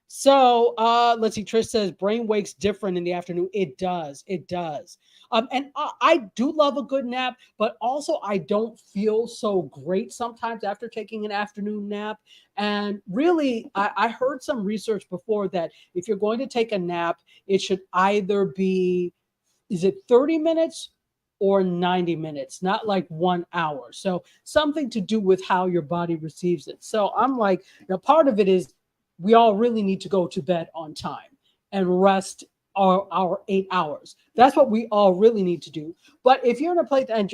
So let's see. Trish says brain wakes different in the afternoon. It does. And I do love a good nap, but also I don't feel so great sometimes after taking an afternoon nap. And really, I heard some research before that if you're going to take a nap, it should either be, is it 30 minutes or 90 minutes, not like 1 hour. So something to do with how your body receives it. So I'm like, now part of it is we all really need to go to bed on time and rest our 8 hours. That's what we all really need to do. But if you're in a place, and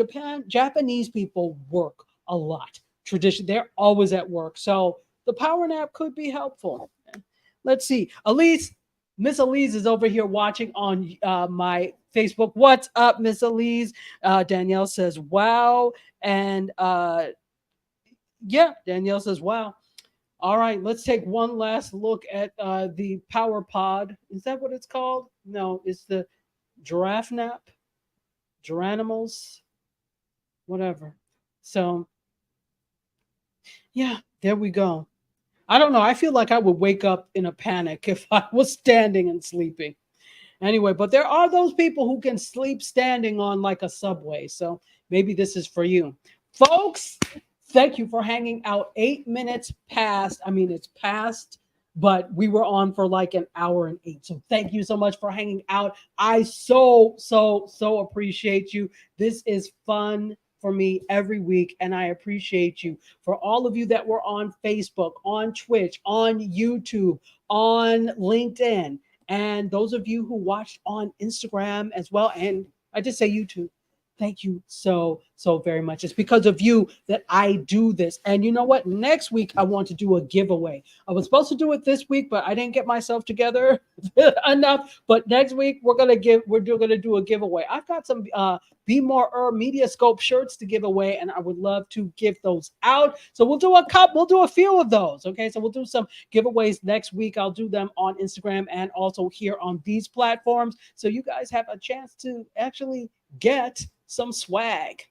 Japanese people work a lot. They're always at work. So the power nap could be helpful. Let's see. Miss Elise is over here watching on my Facebook. What's up, Miss Elise? Danielle says, wow. And Danielle says, wow. All right, let's take one last look at the Power Pod. Is that what it's called? No, it's the Giraffe Nap, Geranimals, whatever. So, yeah, there we go. I don't know. I feel like I would wake up in a panic if I was standing and sleeping. Anyway, but there are those people who can sleep standing on like a subway. So maybe this is for you. Folks, thank you for hanging out. 8 minutes past. I mean, it's past, but we were on for like an hour and 8. So thank you so much for hanging out. I so appreciate you. This is fun for me every week, and I appreciate you. For all of you that were on Facebook, on Twitch, on YouTube, on LinkedIn, and those of you who watched on Instagram as well, and I just say YouTube, thank you so very much. It's because of you that I do this. And you know what? Next week, I want to do a giveaway. I was supposed to do it this week, but I didn't get myself together enough. But next week, we're gonna do a giveaway. I've got some Be More MediaScope shirts to give away, and I would love to give those out. So we'll do a few of those. Okay, so we'll do some giveaways next week. I'll do them on Instagram and also here on these platforms, so you guys have a chance to actually get some swag.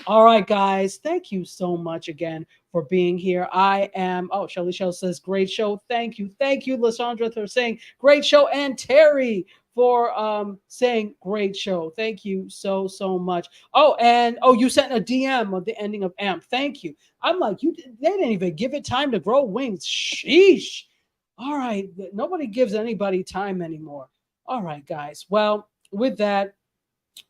All right, guys, thank you so much again for being here. Shelly Shell says, great show. Thank you, Lasandra, for saying great show, and Terry for saying great show. Thank you so much. You sent a DM of the ending of AMP. Thank you. I'm like, they didn't even give it time to grow wings. Sheesh. All right, nobody gives anybody time anymore. All right, guys. Well, with that,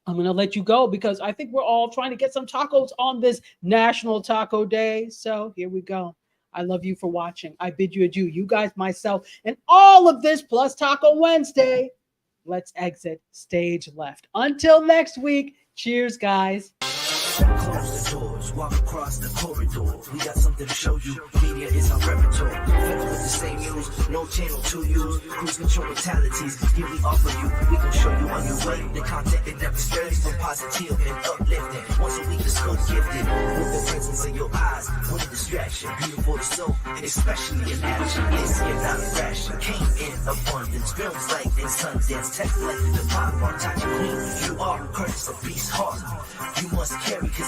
I'm going to let you go because I think we're all trying to get some tacos on this National Taco Day. So here we go. I love you for watching. I bid you adieu. You guys, myself, and all of this plus Taco Wednesday. Let's exit stage left. Until next week. Cheers, guys. Close the doors, walk across the corridor. We got something to show you. Media is our repertoire. Fed with the same news, no channel to use. Cruise control mentalities, here we offer you. We can show you on your way. The content it never strays from positive and uplifting. Once a week the scope gifted. With the presence in your eyes, what a distraction. Beautiful to soul, especially in action. This year not a fashion. Came in abundance. Films like in Sundance. Text like the pop art. Touch clean. You are Curtis, a beast heart. You must carry his